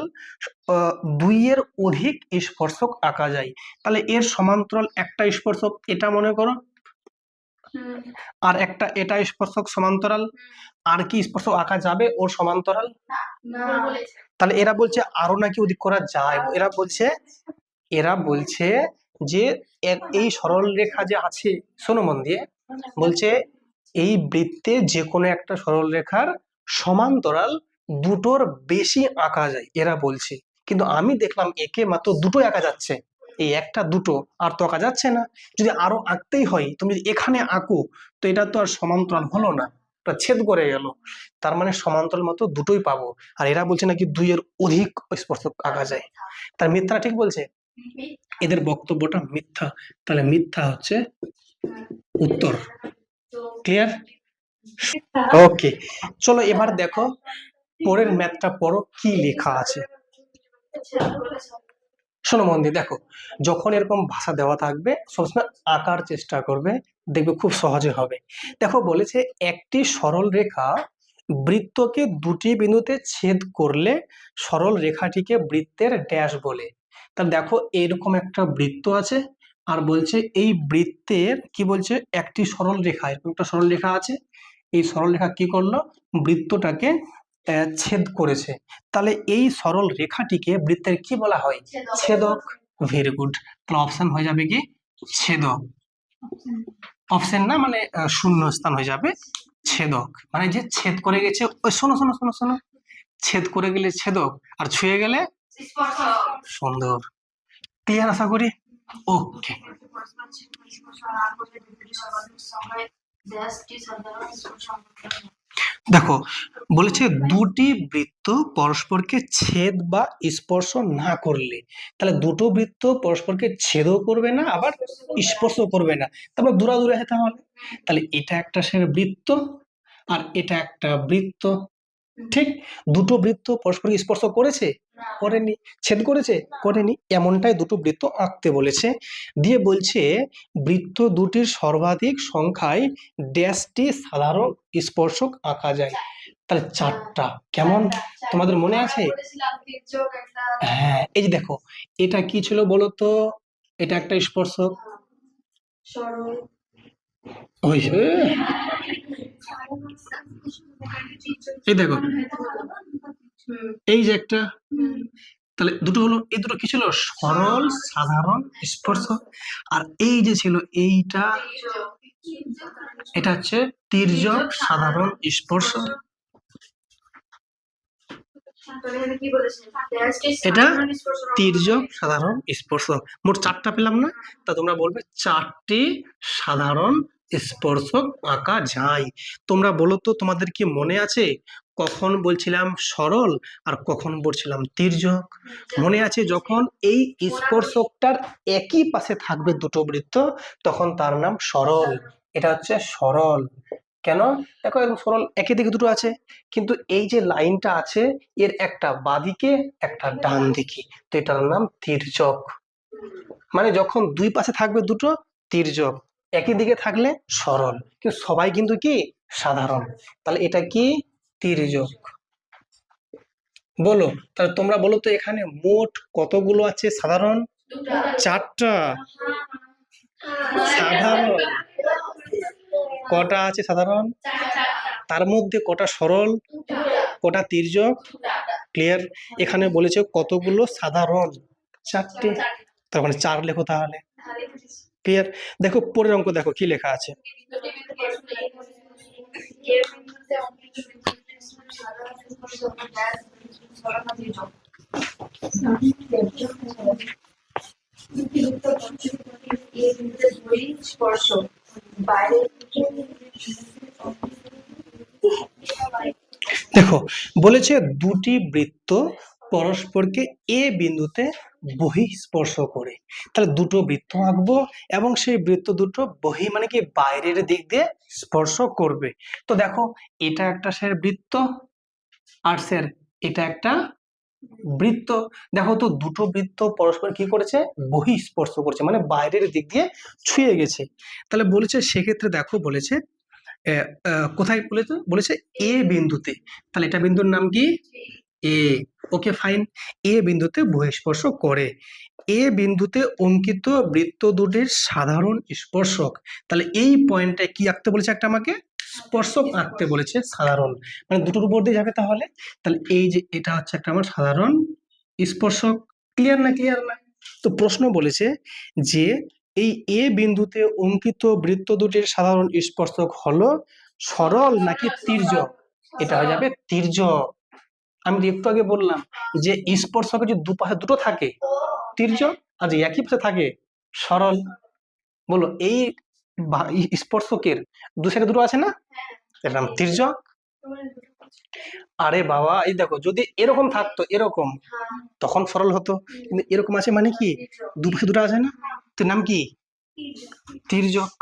2 এর অধিক স্পর্শক আঁকা যায়। তাহলে এর সমান্তরাল একটা স্পর্শক, এটা মনে করো, আর একটা এটা স্পর্শক সমান্তরাল। আর কি স্পর্শক আঁকা যাবে ওর সমান্তরাল? তাহলে এরা বলছে আরো নাকি অধিক করা যায়। এরা বলছে যে এই সরল রেখা যে আছে, শোনো মন দিয়ে, বলছে এই বৃত্তে যে কোনো একটা সরল রেখার সমান্তরাল দুটোর বেশি আঁকা যায় এরা বলছে। কিন্তু আমি দেখলাম একে মাত্র দুটো আঁকা যাচ্ছে, এই একটা দুটো, আর তো আঁকা যাচ্ছে না। যদি আরো আঁকতেই হয়, তুমি যদি এখানে আঁকো তো এটা তো আর সমান্তরাল হলো না, এটা ছেদ করে গেল। তার মানে সমান্তরাল মাত্র দুটোই পাবো। আর এরা বলছে নাকি 2 এর অধিক স্পর্শক আঁকা যায়। তার মিথ্যা ঠিক বলছে, এদের বক্তব্যটা মিথ্যা। তাহলে মিথ্যা হচ্ছে উত্তর। ক্লিয়ার? ওকে, চলো এবার দেখো পরের ম্যাথটা পড়ো, কি লেখা আছে। শোনো মন দিয়ে দেখো, যখন এরকম ভাষা দেওয়া থাকবে সবসময় আঁকার চেষ্টা করবে, দেখবে খুব সহজে হবে। দেখো বলেছে একটি সরল রেখা বৃত্তকে দুটি বিন্দুতে ছেদ করলে সরল রেখাটিকে বৃত্তের ড্যাশ বলে। তা দেখো এরকম একটা বৃত্ত আছে, আর বলছে এই বৃত্তের কি বলছে, একটি সরল রেখা, এরকম একটা সরল রেখা আছে, এই সরল রেখা কি করলো, বৃত্তটাকে ছেদ করেছে। তাহলে এই সরল রেখাটিকে বৃত্তের কি বলা হয়? ছেদক। Very good. তাহলে অপশন হয়ে যাবে কি ছেদক। অপশন না মানে শূন্য স্থান হয়ে যাবে ছেদক, মানে যে ছেদ করে গেছে। ওই শোনো শোনো শোনো শোনো, ছেদ করে গেলে ছেদক, আর ছুঁয়ে গেলে সুন্দর। ক্লিয়ার আশা করি? ওকে, দেখো বলেছে দুটি বৃত্ত পরস্পরকে ছেদ বা স্পর্শ না করলে, তাহলে দুটো বৃত্ত পরস্পরকে ছেদও করবে না আবার স্পর্শ করবে না, তারপর দূরে আছে। তাহলে এটা একটা সে বৃত্ত, আর এটা একটা বৃত্ত, ঠিক। দুটো বৃত্ত পরস্পরকে স্পর্শ করেছে? করেনি। ছেদ করেছে? করেনি। এমনটাই দুটো বৃত্ত আঁকতে বলেছে। দিয়ে বলছে বৃত্ত দুটির সর্বাধিক সংখ্যায় ড্যাশটি সাধারণ স্পর্শক আঁকা যায়। তাহলে 4টা। কেমন তোমাদের মনে আছে? হ্যাঁ, এই যে দেখো এটা কি ছিল বলতো, এটা একটা স্পর্শক হয়েছে। এই দেখো এই যে একটা, তাহলে দুটো হলো, এই দুটো কি ছিল, সরল সাধারণ স্পর্শক। আর এই যে ছিল এইটা, এটা হচ্ছে তির্যক সাধারণ স্পর্শক। এটা তির্যক সাধারণ স্পর্শক। মোট 4টা পেলাম না? তা তোমরা বলবে 4টি সাধারণ স্পর্শক আঁকা যায়। তোমরা বলো তো তোমাদের কি মনে আছে কখন বলছিলাম সরল আর কখন বলছিলাম তির্যক? মনে আছে যখন এই স্পর্শকটার একই পাশে থাকবে দুটো বৃত্ত তখন তার নাম সরল। এটা হচ্ছে সরল। কেন? দেখো এরকম সরল একই দিকে দুটো আছে, কিন্তু এই যে লাইনটা আছে এর একটা বাঁদিকে একটা ডান দিকে, তো এটার নাম তির্যক। মানে যখন দুই পাশে থাকবে দুটো তির্যক, একই দিকে থাকলে সরল, কিন্তু সবাই কিন্তু কি সাধারণ। তাহলে এটা কি তির্যক। বলো তাহলে তোমরা বলো তো এখানে মোট কতগুলো আছে সাধারণ? 4টা। সাধারণ কটা আছে সাধারণ? তার মধ্যে কটা সরল, কটা তির্যক? ক্লিয়ার? এখানে বলেছে কতগুলো সাধারণ? 4টে। তার মানে 4 লেখো তাহলে। ক্লিয়ার? দেখো পরের অঙ্ক দেখো কি লেখা আছে। দেখো বলেছে দুটি বৃত্ত পরস্পরকে এ বিন্দুতে বহিঃস্পর্শ করে, তাহলে দুটো বৃত্ত আঁকবো এবং সেই বৃত্ত দুটো বহি মানে কি বাইরের দিক দিয়ে স্পর্শ করবে। তো দেখো এটা একটা স্যার বৃত্ত আর স্যার এটা একটা বৃত্ত। দেখো তো দুটো বৃত্ত পরস্পর কি করেছে, বহিঃস্পর্শ করছে, মানে বাইরের দিক দিয়ে ছুঁয়ে গেছে। তাহলে বলেছে সেক্ষেত্রে দেখো বলেছে কোথায় বলেছে, বলেছে এ বিন্দুতে, তাহলে এটা বিন্দুর নাম কি এ। ওকে ফাইন, এ বিন্দুতে বহিঃস্পর্শ করে। এ বিন্দুতে অঙ্কিত বৃত্ত দুটির সাধারণ স্পর্শক, তাহলে এই পয়েন্টে কি আঁকতে বলেছে, একটা আমাকে স্পর্শক আঁকতে বলেছে সাধারণ, মানে দুটোর উপর দিয়ে যাবে তাহলে। তাহলে এই যে এটা হচ্ছে একটা আমার সাধারণ স্পর্শক। ক্লিয়ার না, ক্লিয়ার না? তো প্রশ্ন বলেছে যে এই এ বিন্দুতে অঙ্কিত বৃত্ত দুটির সাধারণ স্পর্শক হলো সরল নাকি তির্যক? এটা হয়ে যাবে তির্যক। আমি তো একটু আগে বললাম যে স্পর্শকের যে দুপাশে দুটো থাকে তির্যক, আর যে একই পাশে থাকে সরল। বলো এই স্পর্শকের দু সাইডে দুটো আছে না, এর নাম তির্যক। আরে বাবা এই দেখো যদি এরকম থাকতো এরকম তখন সরল হতো, কিন্তু এরকম আছে মানে কি দুপাশে দুটো আছে না, তো নাম কি তির্যক।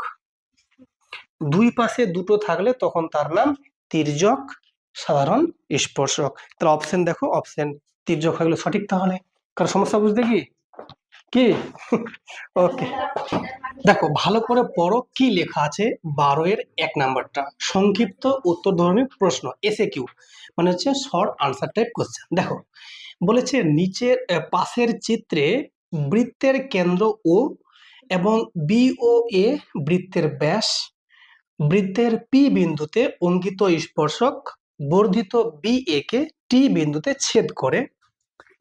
দুই পাশে দুটো থাকলে তখন তার নাম তির্যক সাধারণ স্পর্শক। তাহলে অপশন দেখো, অপশন তির্যক হয়ে গেল সঠিক। তাহলে কারো সমস্যা বুঝতে কি কি ওকে দেখো ভালো করে পড়ো কি লেখা আছে 12-এর 1 নাম্বারটা, সংক্ষিপ্ত উত্তর ধর্মী প্রশ্ন, এসএ কিউ মানে হচ্ছে শর্ট আনসার টাইপ কোশ্চেন। দেখো বলেছে নিচের পাশের চিত্রে বৃত্তের কেন্দ্র ও এবং বি ও এ বৃত্তের ব্যাস বৃত্তের পি বিন্দুতে অঙ্কিত স্পর্শক বর্ধিত বি এ কে টি বিন্দুতে ছেদ করে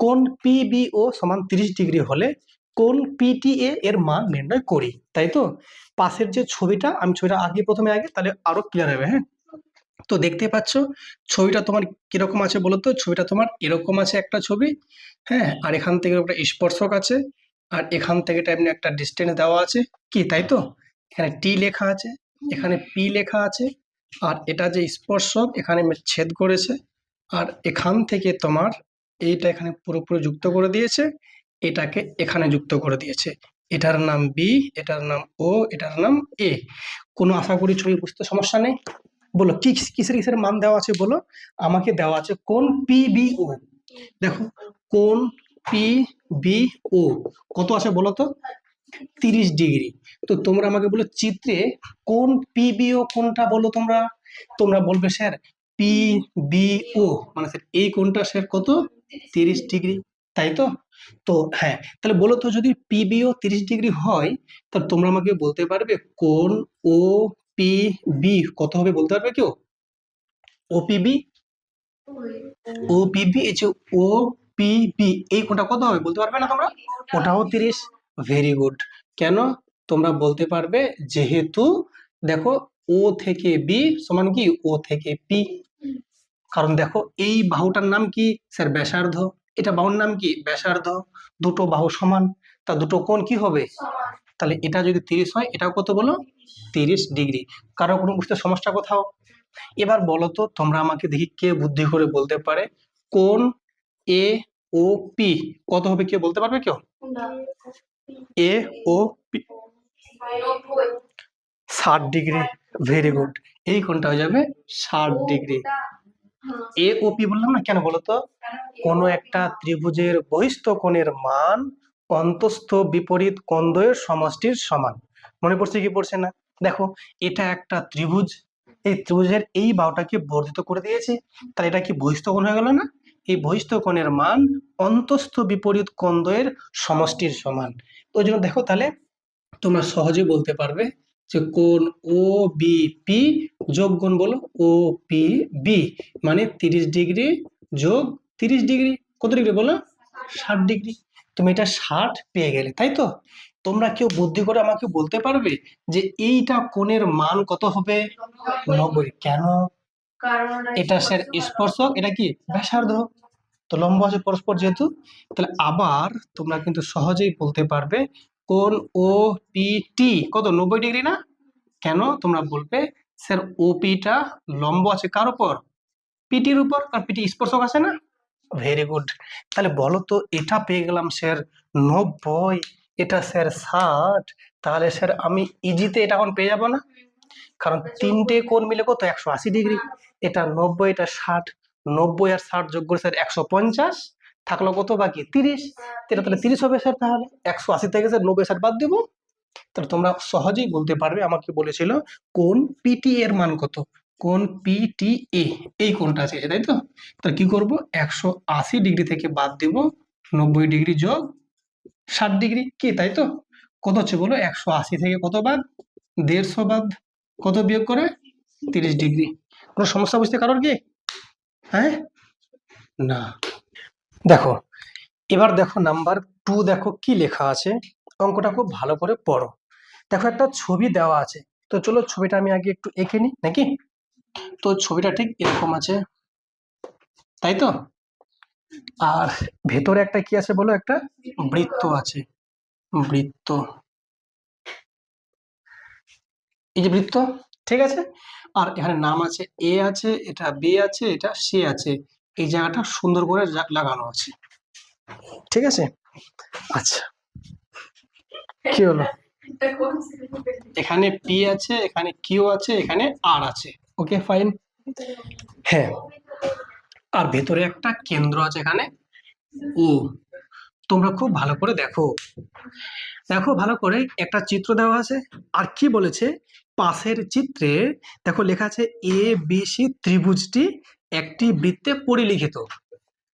কোণ পিবিও সমান 30 ডিগ্রি হলে কোণ পিটিএ এর মান নির্ণয় করি। তাই তো পাশের যে ছবিটা, আমি ছবিটা আগে প্রথমে আগে তাহলে আরো ক্লিয়ার হবে। হ্যাঁ, তো দেখতে পাচ্ছ ছবিটা তোমার কিরকম আছে বলো তো, ছবিটা তোমার এরকম আছে একটা ছবি। হ্যাঁ, আর এখান থেকে একটা স্পর্শক আছে, আর এখান থেকে এমনি একটা ডিস্টেন্স দেওয়া আছে কি, তাই তো এখানে টি লেখা আছে, এখানে পি লেখা আছে, আর এটা যে স্পর্শক এখানে ছেদ করেছে, আর এখান থেকে তোমার এইটা এখানে পুরোপুরি যুক্ত করে দিয়েছে, এটাকে এখানে যুক্ত করে দিয়েছে। এটার নাম বি, এটার নাম ও, এটার নাম এ। কোনো আশা করি ছবি বুঝতে সমস্যা নেই। বলো কি কিসের কিসের মান দেওয়া আছে বলো, আমাকে দেওয়া আছে কোণ পিবিও। দেখো কোণ পিবিও কত আছে বলো তো, 30 ডিগ্রি। তো তোমরা আমাকে বলো চিত্রে কোণ পিবিও কোনটা বলো তোমরা, তোমরা বলবে স্যার পিবিও মানে স্যার এই কোণটা স্যার কত 30 ডিগ্রি, তাই তো। তো হ্যাঁ তাহলে বলো তো যদি পিবিও 30 ডিগ্রি হয় তাহলে তোমরা আমাকে বলতে পারবে কোণ ও পিবি কত হবে বলতে পারবে কেউ? ওপিবি, ওপিবি এই যে ওপিবি এই কোণটা কত হবে বলতে পারবে না তোমরা? ওটাও 30। Very good. কেন তোমরা বলতে পারবে যেহেতু দেখো ও থেকে বি সমান কি ও থেকে পি, কারণ দেখো এই বাহুটার নাম কি স্যার ব্যাসার্ধ, এটা বাহুর নাম কি ব্যাসার্ধ, দুটো বাহু সমান, তা দুটো কোণ কি হবে, তাহলে এটা যদি 30 হয় এটাও কত বলো 30 ডিগ্রি। কারো কোনো বুঝতে সমস্যা কোথাও? এবার বলো তো তোমরা আমাকে দেখি কে বুদ্ধি করে বলতে পারে কোণ এ ও পি কত হবে, কেউ বলতে পারবে কেউ? A O P 60 degree. Very good, এই কোণটা হয়ে যাবে 60 ডিগ্রি। এ ও পি বললাম না কেন বলতো, কোনো একটা ত্রিভুজের বহিস্থ কোণের মান অন্তস্থ বিপরীত কোণদ্বয়ের সমষ্টির সমান। মনে পড়ছে কি পড়ছে না? দেখো এটা একটা ত্রিভুজ, এই ত্রিভুজের এই বাহুটাকে বর্ধিত করে দিয়েছে, তাহলে এটা কি বহিস্থ কোণ হয়ে গেল না? এই বহিস্থ কোণের মান অন্তস্থ বিপরীত কোণদ্বয়ের সমষ্টির সমান। তো ওই জন্য দেখো তাহলে তোমরা সহজে বলতে পারবে যে কোণ ও বি পি যোগ কোণ বলো ও পি বি মানে 30 ডিগ্রি যোগ 30 ডিগ্রি কত ডিগ্রি বলো 60 ডিগ্রি। তুমি এটা 60 পেয়ে গেলে, তাই তো। তোমরা কেউ বুদ্ধি করে আমাকে বলতে পারবে যে এইটা কোণের মান কত হবে? 90। কেন? এটা স্যার স্পর্শক, এটা কি ব্যাসার্ধ। তো লম্ব আছে পরস্পর যেহেতু, তাহলে আবার তোমরা কিন্তু সহজেই বলতে পারবে কোণ ও পি টি কত 90 ডিগ্রি না? কেন তোমরা বলবে স্যার ওপিটা লম্ব আছে কার উপর? পিটির উপর, কারণ পিটি স্পর্শক আছে না। Very good. তাহলে বলো তো এটা পেয়ে গেলাম স্যার 90, এটা স্যার 60, তাহলে স্যার আমি ইজিতে এটা এখন পেয়ে যাবো না? কারণ তিনটে কোণ মিলে কত 180 ডিগ্রি, এটা 90 এটা 60, 90 আর 60 যোগ করে স্যার 150, থাকলো কত বাকি 30, এটা তাহলে 30 হবে স্যার। তাহলে 180 থেকে স্যার 90 60 বাদ দেবো, তাহলে তোমরা সহজেই বলতে পারবে। আমাকে বলেছিল কোণ পিটি এর মান কত, কোণ পিটি এ এই কোণটা আছে তাই তো, তাহলে কি করব 180 ডিগ্রি থেকে বাদ দেব 90 ডিগ্রি যোগ 60 ডিগ্রি, কি তাই তো? কত হচ্ছে বলো 180 থেকে কত বাদ 150 বাদ, কত বিয়োগ করে 30 ডিগ্রি। কোনো সমস্যা বুঝতে কারোর কি? হ্যাঁ না। দেখো এবার দেখো নাম্বার 2, দেখো কি লেখা আছে, অঙ্কটা খুব ভালো করে পড়ো। দেখো একটা ছবি দেওয়া আছে, তো চলো ছবিটা আমি আগে একটু এঁকে নিই নাকি। তো ছবিটা ঠিক এরকম আছে তাই তো, আর ভেতরে একটা কি আছে বলো, একটা বৃত্ত আছে, বৃত্ত, এই যে বৃত্ত, ঠিক আছে। আর এখানে নাম আছে এ আছে, এটা বি আছে, এটা সি আছে, এই জায়গাটা সুন্দর করে লাগানো আছে, ঠিক আছে। আচ্ছা কি হলো, এখানে পি আছে, এখানে কিউ আছে, এখানে আর আছে, ওকে ফাইন। হ্যাঁ, আর ভেতরে একটা কেন্দ্র আছে এখানে ও। তোমরা খুব ভালো করে দেখো, দেখো ভালো করে একটা চিত্র দেওয়া আছে, আর কি বলেছে পাশের চিত্রে দেখো লেখা আছে এ বি সি ত্রিভুজটি একটি বৃত্তে পরিলিখিত।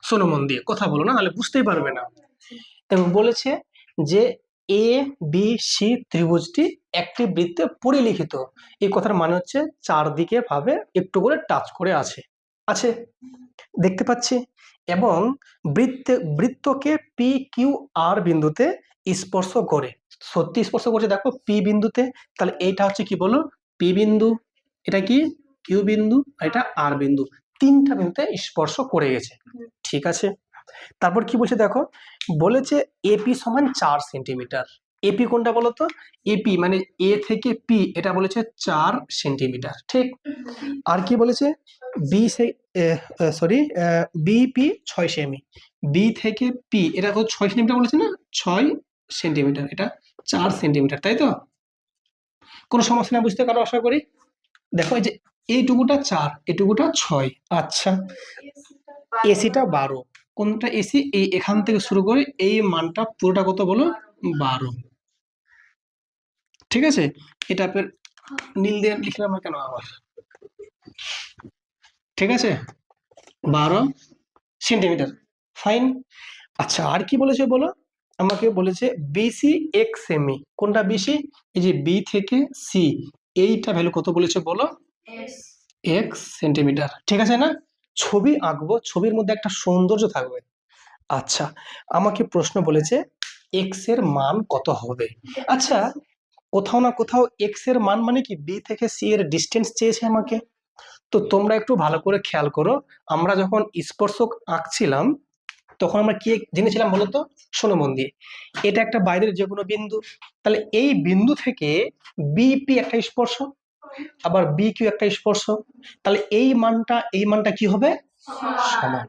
শোনো মন দিয়ে, কথা বলো না নাহলে বুঝতেই পারবে না। এবং বলেছে যে এ বি সি ত্রিভুজটি একটি বৃত্তে পরিলিখিত, এই কথার মানে হচ্ছে চারদিকে ভাবে একটু করে টাচ করে আছে, আছে দেখতে পাচ্ছি। এবং বৃত্তকে পি কিউ আর বিন্দুতে স্পর্শ করে, সত্যি স্পর্শ করছে দেখো পি বিন্দুতে, তাহলে এইটা হচ্ছে কি বলো পি বিন্দু, এটা কি কিউ বিন্দু, আর এটা আর বিন্দু, তিনটা বিন্দুতে স্পর্শ করে গেছে, ঠিক আছে। তারপর কি বলছে দেখো, বলেছে এপি সমান 4 সেন্টিমিটার। এপি কোনটা বলতো, এপি মানে এ থেকে পি, এটা বলেছে 4 সেন্টিমিটার, ঠিক। আর কি বলেছে বি সরি বিপি 6 সেমি, বি থেকে পি এটা তো 6 সেন্টিমিটার বলেছে না, 6 সেন্টিমিটার, এটা 4 সেন্টিমিটার, তাই তো। কোনো সমস্যা না বুঝতে পারো আশা করি। দেখো এই যে এইটুকুটা 4, এটুকুটা 6, আচ্ছা এসিটা 12, কোনটা এসি, এই এখান থেকে শুরু করে এই মানটা পুরোটা কত বলো 12, ঠিক আছে। এটা নীল দিয়ে লিখলাম না কেন আবার, ঠিক আছে 12 সেন্টিমিটার, ফাইন। আচ্ছা আর কি বলেছে বলো, আমাকে বলেছে বিসি 1 সেমি, কোনটা বিসি, এই যে বি থেকে সি, এইটা ভ্যালু কত বলেছে বলো 1 সেন্টিমিটার, ঠিক আছে না। ছবি আঁকবো, ছবির মধ্যে একটা সৌন্দর্য থাকবে। আচ্ছা আমাকে প্রশ্ন বলেছে এক্স এর মান কত হবে। আচ্ছা কোথাও না কোথাও এক্স এর মান মানে কি বি থেকে সি এর ডিস্টেন্স চেয়েছে আমাকে। তো তোমরা একটু ভালো করে খেয়াল করো, আমরা যখন স্পর্শক আঁকছিলাম তখন আমরা কি জেনেছিলাম বলতো, শোনো মন দিয়ে, এটা একটা বাইরের যে কোনো বিন্দু, তাহলে এই বিন্দু থেকে বিপি একটা স্পর্শ, আবার বি কিউ একটা স্পর্শ, তাহলে এই মানটা কি হবে সমান,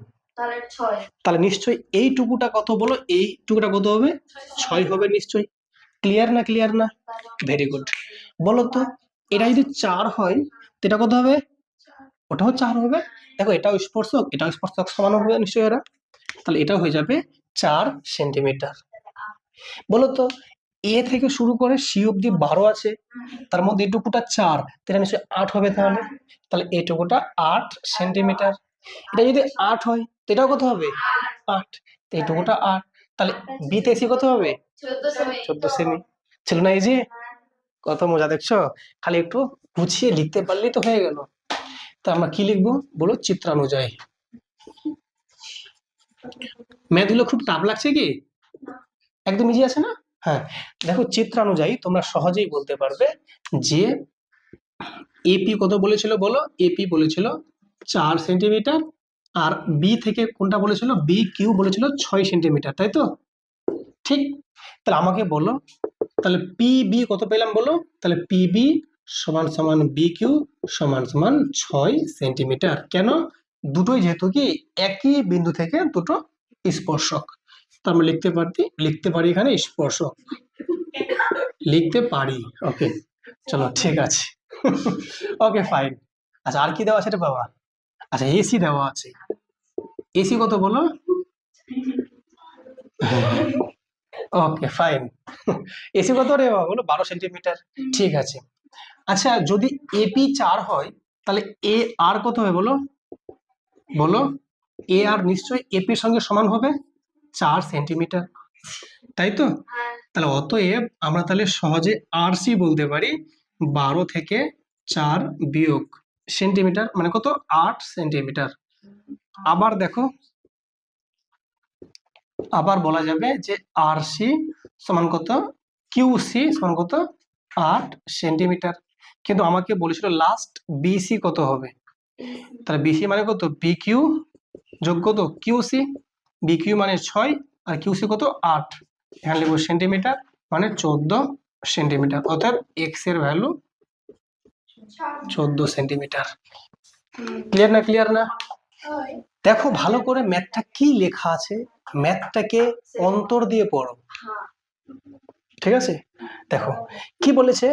তাহলে নিশ্চয়ই এইটুকুটা কত বলো, এইটুকুটা কত হবে 6 হবে নিশ্চয়ই, ক্লিয়ার না, ক্লিয়ার না, ভেরি গুড। বলো তো এটা যদি 4 হয় তো এটা কত হবে, ওটাও 4 হবে, দেখো এটাও স্পর্শক এটাও স্পর্শক, সমান হবে নিশ্চয়ই এরা, তাহলে এটাও হয়ে যাবে 4 সেন্টিমিটার। বলো তো এ থেকে শুরু করে সি অব্দি 12 আছে, তার মধ্যে এটুকুটা 4, এটা নিশ্চয়ই 8 হবে, তাহলে তাহলে এইটুকুটা 8 সেন্টিমিটার। এটা যদি 8 হয় তো এটাও কত হবে 8, তো এইটুকুটা 8, তাহলে বিতে এসি কত হবে 14 সেমি, ছিল না এই যে, কত মজা দেখছো, খালি একটু গুছিয়ে লিখতে পারলেই তো হয়ে গেল। তা আমরা কি লিখবো বলো চিত্রানুযায়ী, ম্যাথগুলো খুব টাফ লাগছে কি, একদম ইজি আছে না। হ্যাঁ দেখো চিত্রানুযায়ী তোমরা সহজেই বলতে পারবে যে এপি কত বলেছিল বলো, এপি বলেছিল 4 সেন্টিমিটার, আর বি থেকে কোনটা বলেছিল, বি কিউ বলেছিল 6 সেন্টিমিটার, তাই তো? ঠিক। তাহলে আমাকে বলো, তাহলে পিবি কত পেলাম বলো? তাহলে পিবি সমান সমান বি কিউ সমান সমান 6 সেন্টিমিটার। কেন? দুটোই যেহেতু কি একই বিন্দু থেকে দুটো স্পর্শক, তো আমরা লিখতে পারি এখানে স্পর্শক লিখতে পারি। ওকে, চলো ঠিক আছে। Okay fine. আচ্ছা আর কি দেওয়া আছে রে বাবা? আচ্ছা এসি দেওয়া আছে। এসি কত বলো? Okay fine. এসি কত রে বাবা বলো? 12 সেন্টিমিটার। ঠিক আছে। আচ্ছা যদি এপি 4 হয় তাহলে এ আর কত হবে বলো? বলো, এ আর নিশ্চয়ই এপির সঙ্গে সমান হবে 4 সেন্টিমিটার, তাই তো? তাহলে অতএব আমরা তাহলে সহজে আর সি বলতে পারি 12 থেকে 4 বিয়োগ সেন্টিমিটার, মানে কত? 8 সেন্টিমিটার। আবার দেখো, আবার বলা যাবে যে আর সি সমান কত? কিউ সি সমান কত? 8 সেন্টিমিটার। কিন্তু আমাকে বলেছিল লাস্ট বিসি কত হবে, তাহলে বিসি মানে কত? বি কিউ যোগ কত? Q C. বি কিউ মানে 6 আর কিউ সি কত? 8। এখানে লিখবো সেন্টিমিটার, মানে 14 সেন্টিমিটার। অর্থাৎ এক্স এর ভ্যালু 14 সেন্টিমিটার। ক্লিয়ার না? ক্লিয়ার না? দেখো ভালো করে ম্যাথটা কি লেখা আছে, ম্যাথটাকে অন্তর দিয়ে পড়ো, ঠিক আছে? দেখো কি বলেছে,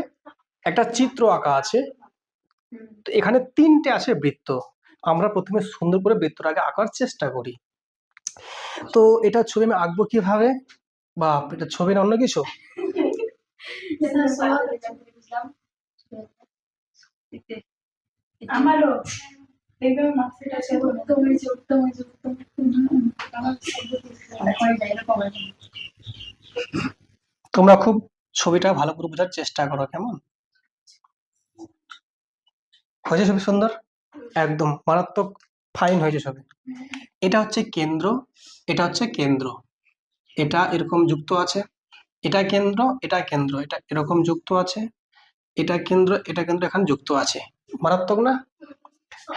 একটা চিত্র আঁকা আছে, তো এখানে 3টে আছে বৃত্ত। আমরা প্রথমে সুন্দর করে বৃত্তটাকে আঁকার চেষ্টা করি। তো এটা ছবি আমি আঁকবো কিভাবে, বা এটা ছবি না অন্য কিছু? আমারও তোমরা খুব ছবিটা ভালো করে বোঝার চেষ্টা করো, কেমন হয়েছে ছবি? সুন্দর, একদম মারাত্মক ফাইন হয়েছে ছবি। এটা হচ্ছে কেন্দ্র, এটা হচ্ছে কেন্দ্র, এটা এরকম যুক্ত আছে, এটা কেন্দ্র, এটা কেন্দ্র, এটা এরকম যুক্ত আছে, এটা কেন্দ্র, এটা কেন্দ্র এখানে যুক্ত আছে। মারাত্মক না?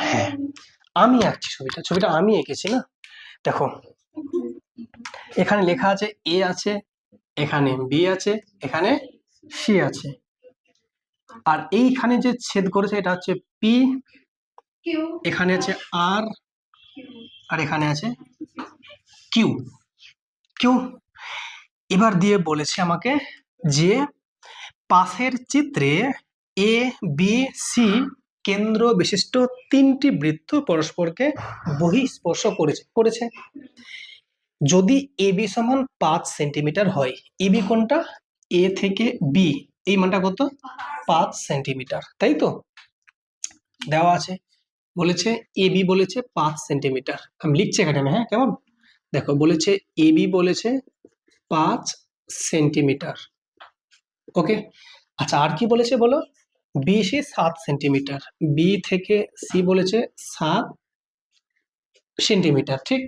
হ্যাঁ, আমি আঁকছি ছবিটা, ছবিটা আমি এঁকেছি না। দেখো এখানে লেখা আছে এ আছে, এখানে বি আছে, এখানে সি আছে, আর এইখানে যে ছেদ করেছে এটা হচ্ছে পি, এখানে আছে আর, আর এখানে আছে কিউ। কিউ এবার দিয়ে বলেছে আমাকে যে পাশের চিত্রে এ বি সি কেন্দ্র বিশিষ্ট 3টি বৃত্ত পরস্পরকে বহিঃস্পর্শ করেছে। যদি এবি সমান 5 সেন্টিমিটার হয়, এবি কোনটা? এ থেকে বি, এই মানটা কত? 5 সেন্টিমিটার, তাই তো? দেওয়া আছে, বলেছে এবি বলেছে 5 সেন্টিমিটার। আমি লিখছি এখানে, হ্যাঁ কেমন? দেখো বলেছে এবি বলেছে 5 সেন্টিমিটার। ওকে, আচ্ছা আর কি বলেছে বলো? বি সি 7 সেন্টিমিটার, বি থেকে সি বলেছে 7 সেন্টিমিটার, ঠিক?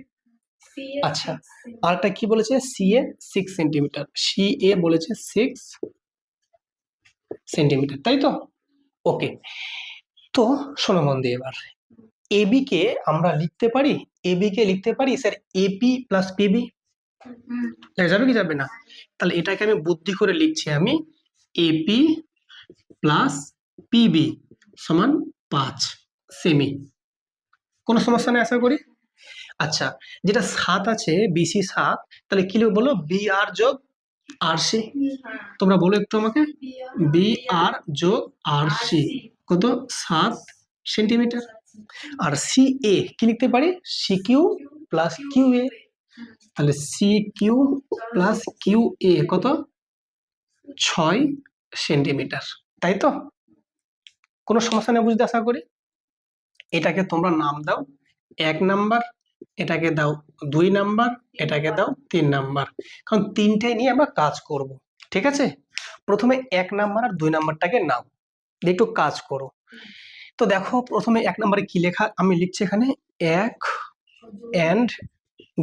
আচ্ছা আরটা কি বলেছে? সি এ 6 সেন্টিমিটার, সি এ বলেছে 6 সেন্টিমিটার, তাই তো? ওকে, তো শোনো মন দিয়ে এবার, এবি কে আমরা লিখতে পারি, এবি কে লিখতে পারি স্যার এপি প্লাস পিবি, যাবে কি যাবে না? তাহলে এটাকে আমি বুদ্ধি করে লিখছি, আমি এপি প্লাস পিবি সমান 5 সেমি। কোনো সমস্যা নেই আশা করি। আচ্ছা যেটা 7 আছে, বিসি 7, তাহলে কি লিখবো বলো? বি আর যোগ আর সি। তোমরা বলো একটু আমাকে, বি আর যোগ আর সি কত? 7 সেন্টিমিটার। আর সি এ কি লিখতে পারি? সি কিউ প্লাস কিউ এ, তাহলে সি কিউ প্লাস কিউ এ কত? 6 সেন্টিমিটার, তাই তো? কোনো সমস্যা নেই বুঝতে আশা করি। এটাকে তোমরা নাম দাও 1 নাম্বার, এটাকে দাও 2 নাম্বার, এটাকে দাও 3 নাম্বার, কারণ তিনটাই নিয়ে আমরা কাজ করব, ঠিক আছে? প্রথমে 1 নাম্বার আর 2 নাম্বারটাকে নাও, দিয়ে একটু কাজ করো। তো দেখো প্রথমে 1 নাম্বারে কি লেখা, আমি লিখছি এখানে 1 and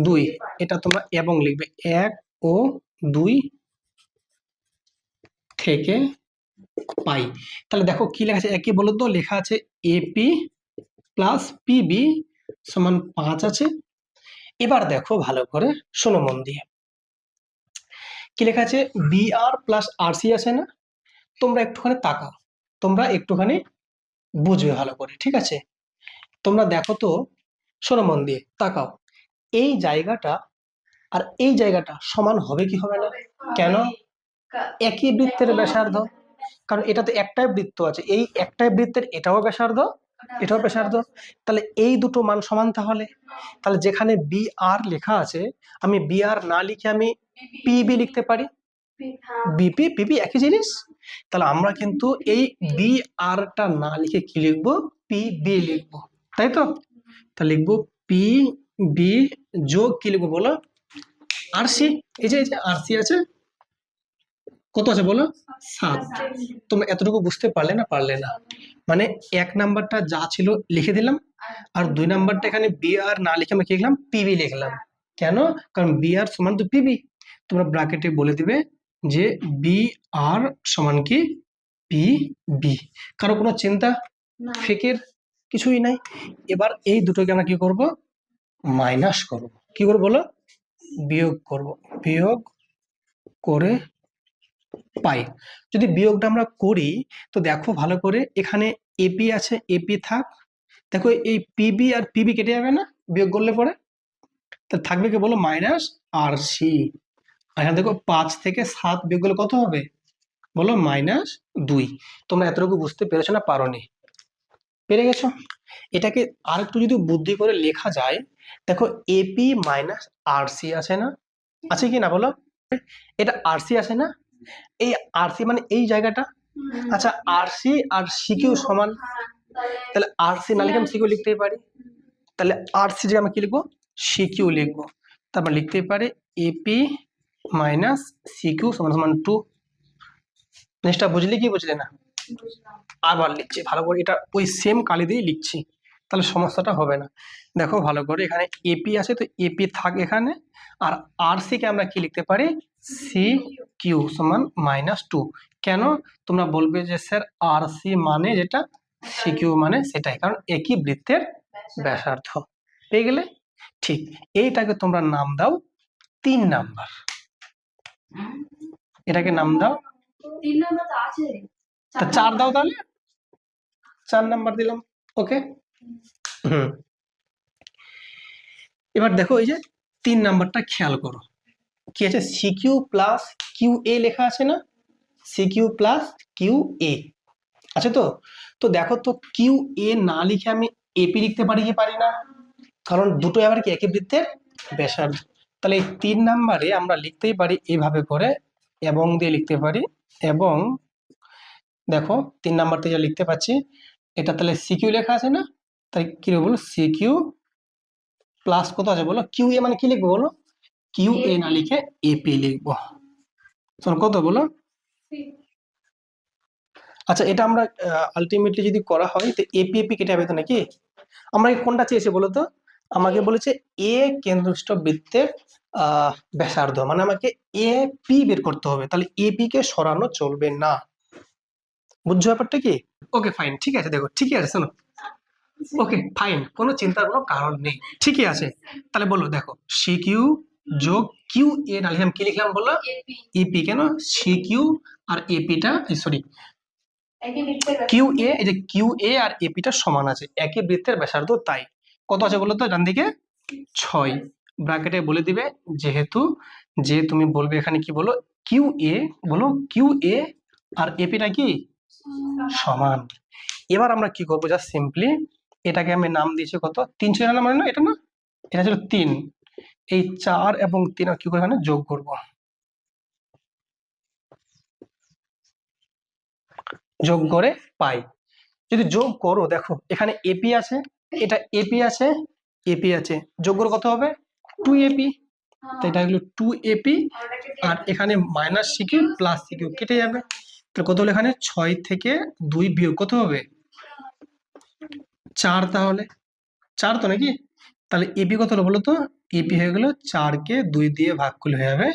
2, এটা তোমরা এবং লিখবে 1 ও 2 থেকে পাই। তাহলে দেখো কি লেখা আছে, একই বলো তো, লেখা আছে এপি প্লাস পিবি সমান 5 আছে। এবার দেখো ভালো করে, শোনো মন দিয়ে, কি লেখা আছে, বিআর প্লাস আরসি আছে না, তোমরা একটুখানি তাকাও, তোমরা একটুখানি বুঝবে ভালো করে, ঠিক আছে? তোমরা দেখো তো, শোনো মন দিয়ে, তাকাও, এই জায়গাটা আর এই জায়গাটা সমান হবে কি হবে না? কেন? একই বৃত্তের ব্যাসার্ধ, কারণ এটাতে একটাই বৃত্ত আছে, এই একটাই বৃত্তের এটাও ব্যাসার্ধ, এটাও ব্যাসার্ধ, তাহলে এই দুটো মান সমান। তাহলে তাহলে যেখানে বি আর লেখা আছে, আমি বি আর না লিখে আমি পিবি লিখতে পারি। বিপি পিপি একই জিনিস। তাহলে আমরা কিন্তু এই বি আরটা না লিখে কি লিখবো, পিবি লিখবো, তাই তো? তাহলে লিখবো পি বি যোগ কি লিখবো বলো, আরসি। এই যে আরসি আছে, কত আছে বলো, 7। তোমরা এতটুকু বুঝতে পারলে না? পারলে না। মানে 1 নাম্বারটা যা ছিল লিখে দিলাম, আর 2 নাম্বারটা এখানে বি আর না লিখে আমি কি লিখলাম, পিবি লিখলাম। কেন? কারণ বি আর সমান তো পিবি। তোমরা ব্র্যাকেটে বলে দিবে যে বি আর সমান কি, পি বি। কারো কোনো চিন্তা ফেকের কিছুই নাই। এবার এই দুটোকে আমরা কি করব, মাইনাস করব। কি করব বলো, বিয়োগ করব। বিয়োগ করে পাই। যদি বিয়োগটা আমরা করি তো দেখো ভালো করে, এখানে এপি আছে, এপি থাক, দেখো এই পিবি আর পিবি কেটে যাবে না বিয়োগ করলে পরে, তা থাকবে কি বলো, মাইনাস আর সি। আর এখানে দেখো 5 থেকে 7 বিয়োগ করলে কত হবে বলো, -2। তোমরা এতটুকু বুঝতে পেরেছো না পারোনি? পেরে গেছো? এটাকে আর একটু যদি বুদ্ধি করে লেখা যায়, দেখো এপি মাইনাস আর সি আছে না, আছে কি না বলো, এটা আর সি আছে না, এই আরসি মানে এই জায়গাটা। আচ্ছা, আরসি আর সিকিউ সমান, তাহলে আরসি না লিখে আমি সিকিউ লিখতেই পারি। তাহলে আরসি যে আমি কি লিখবো, সিকিউ লিখবো। তারপর লিখতেই পারি এপি মাইনাস সিকিউ সমান সমান 2। জিনিসটা বুঝলি কি বুঝলে না? আবার লিখছি ভালো করে, এটা ওই সেম কালি দিয়ে লিখছি, তাহলে সমস্যাটা হবে না। দেখো ভালো করে, এখানে এপি আছে তো এপি থাক এখানে, আর আরসি কে আমরা কি লিখতে পারি, সি কিউ সমান -2। কেন? তোমরা বলবে যে স্যার আরসি মানে যেটা, সি কিউ মানে সেটাই, কারণ একই বৃত্তের ব্যাসার্ধ। পেয়ে গেলে? ঠিক এইটাকে তোমরা নাম দাও 3 নাম্বার। এটাকে নাম দাও 3 নাম্বার তো আছে, তা 4 দাও, তাহলে 4 নাম্বার দিলাম। ওকে। এবার দেখো এই যে 3 নাম্বারটা খেয়াল করো, কি আছে, সিকিউ প্লাস কিউ এ লেখা আছে না, সিকিউ প্লাস কিউ এ আছে তো। তো দেখো তো কিউ এ না লিখে আমি এপি লিখতে পারি কি পারি না, কারণ দুটো আবার কি একই বৃত্তের ব্যাসার্ধ। তাহলে এই 3 নাম্বারে আমরা লিখতেই পারি এইভাবে করে, এবং দিয়ে লিখতে পারি, এবং দেখো 3 নাম্বারতে যা লিখতে পাচ্ছি, এটা তাহলে সিকিউ লেখা আছে না, তাই কি বলো, সিকিউ প্লাস কত আছে বলো, কিউ এ মানে কি লিখবো বলো, কিউ এ না লিখে এপি লিখবো। কত বলো? আচ্ছা, এটা আমরা আলটিমেটলি যদি করা হয় তো এপি এপি কেটে যাবে তো নাকি? আমরা কোনটা চেয়েছি বলো তো? আমাকে বলেছে এ কেন্দ্রস্থ বৃত্তের ব্যাসার্ধ, মানে আমাকে এ পি বের করতে হবে, তাহলে এপি কে সরানো চলবে না। বুঝছো ব্যাপারটা কি? ওকে ফাইন, ঠিক আছে, দেখো ঠিকই আছে, শোনো, ওকে ফাইন, কোনো চিন্তার কোনো কারণ নেই, ঠিকই আছে। তাহলে বলো, দেখো সি কিউ যোগ কিউ এ না লিখে আমি কি লিখলাম বলো, ইপি। কেন? C Q R এপিটা, sorry, Q এ, এই যে কিউ এ আর এপিটা সমান আছে, একই বৃত্তের ব্যাসার্ধ, তাই কত আছে বলো তো, ডান দিকে 6। ব্র্যাকেটে বলে দিবে, যেহেতু যে তুমি বলবে এখানে কি বলো, কিউ এ বলো, কিউ এ আর এপিটা কি সমান। এবার আমরা কি করবো, জাস্ট সিম্পলি এটাকে আমি নাম দিয়েছি কত, 3 ছিল না, মানে না এটা, না এটা ছিল 3, এই 4 এবং 3 আর কি করে এখানে যোগ করব, যোগ করে পাই। যদি যোগ করো দেখো এখানে এপি আছে, এটা এপি আছে, এপি আছে, যোগ করে কত হবে, 2 এপি। তো এটা হলো 2 এপি, আর এখানে মাইনাস সিকিউ প্লাস সিকিউ কেটে যাবে, তাহলে কত হলো, এখানে 6 থেকে 2 বিয়োগ কত হবে, 4। তাহলে 4 তো নাকি, তাহলে এপি কত হলো বলো তো, এপি হয়ে গেল 4 কে 2 দিয়ে ভাগ করলে হয়ে যাবে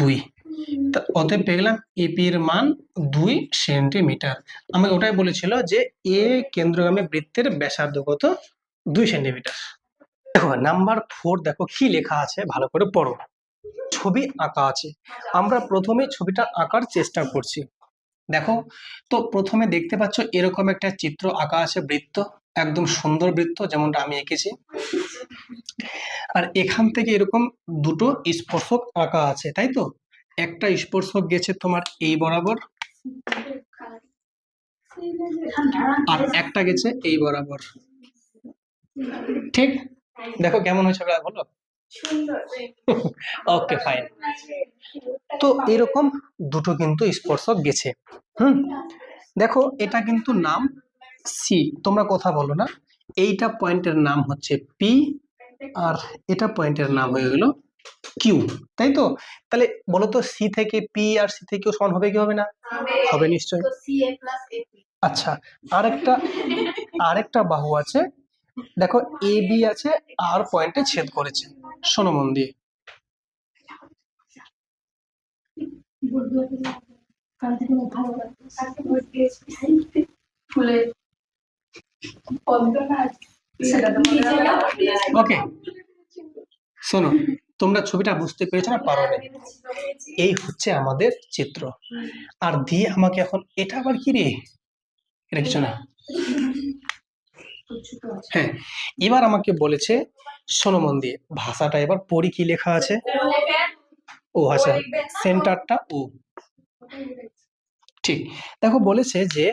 2। অতএব পেয়ে গেলাম এপি এর মান 2 সেন্টিমিটার। আমাকে ওটাই বলেছিল যে এ কেন্দ্রগামী বৃত্তের ব্যাসার্ধ কত, 2 সেন্টিমিটার। দেখো নাম্বার 4, দেখো কি লেখা আছে ভালো করে পড়ো। ছবি আঁকা আছে, আমরা প্রথমে ছবিটা আঁকার চেষ্টা করছি। দেখো, তো প্রথমে দেখতে পাচ্ছ এরকম একটা চিত্র আঁকা আছে, বৃত্ত, একদম সুন্দর বৃত্ত যেমনটা আমি এঁকেছি। আর এখান থেকে এরকম দুটো স্পর্শক আঁকা আছে, তাই তো? একটা স্পর্শক গেছে তোমার এই বরাবর, আর একটা গেছে এই বরাবর, ঠিক? দেখো কেমন হয়েছে বলো। ওকে, ফাইন। তো এরকম দুটো কিন্তু স্পর্শক গেছে। দেখো এটা কিন্তু নাম সি, তোমরা কথা বলো না। এইটা পয়েন্টের নাম হচ্ছে পি, আর এটা পয়েন্টের নাম হয়ে গেল কিউ, তাই তো? তাহলে বলো তো সি থেকে পি আর সি থেকে কিউ সমান হবে কি হবে না? হবে নিশ্চয়। আচ্ছা, আরেকটা বাহু আছে, দেখো এ বি আছে, আর পয়েন্টে ছেদ করেছে। শোনো মন দিয়ে। ওকে, শোনো, তোমরা ছবিটা বুঝতে পেরেছো না পারো না? এই হচ্ছে আমাদের চিত্র। আর দিয়ে আমাকে এখন এটা আবার কি রে, এটা কিছু না। হ্যাঁ, এবার আমাকে বলেছে, শোনো মন দিয়ে, ভাষাটা এবার পড়ি কি লেখা আছে। ও আচ্ছা, সেন্টারটা ও, ঠিক। দেখো বলেছে যে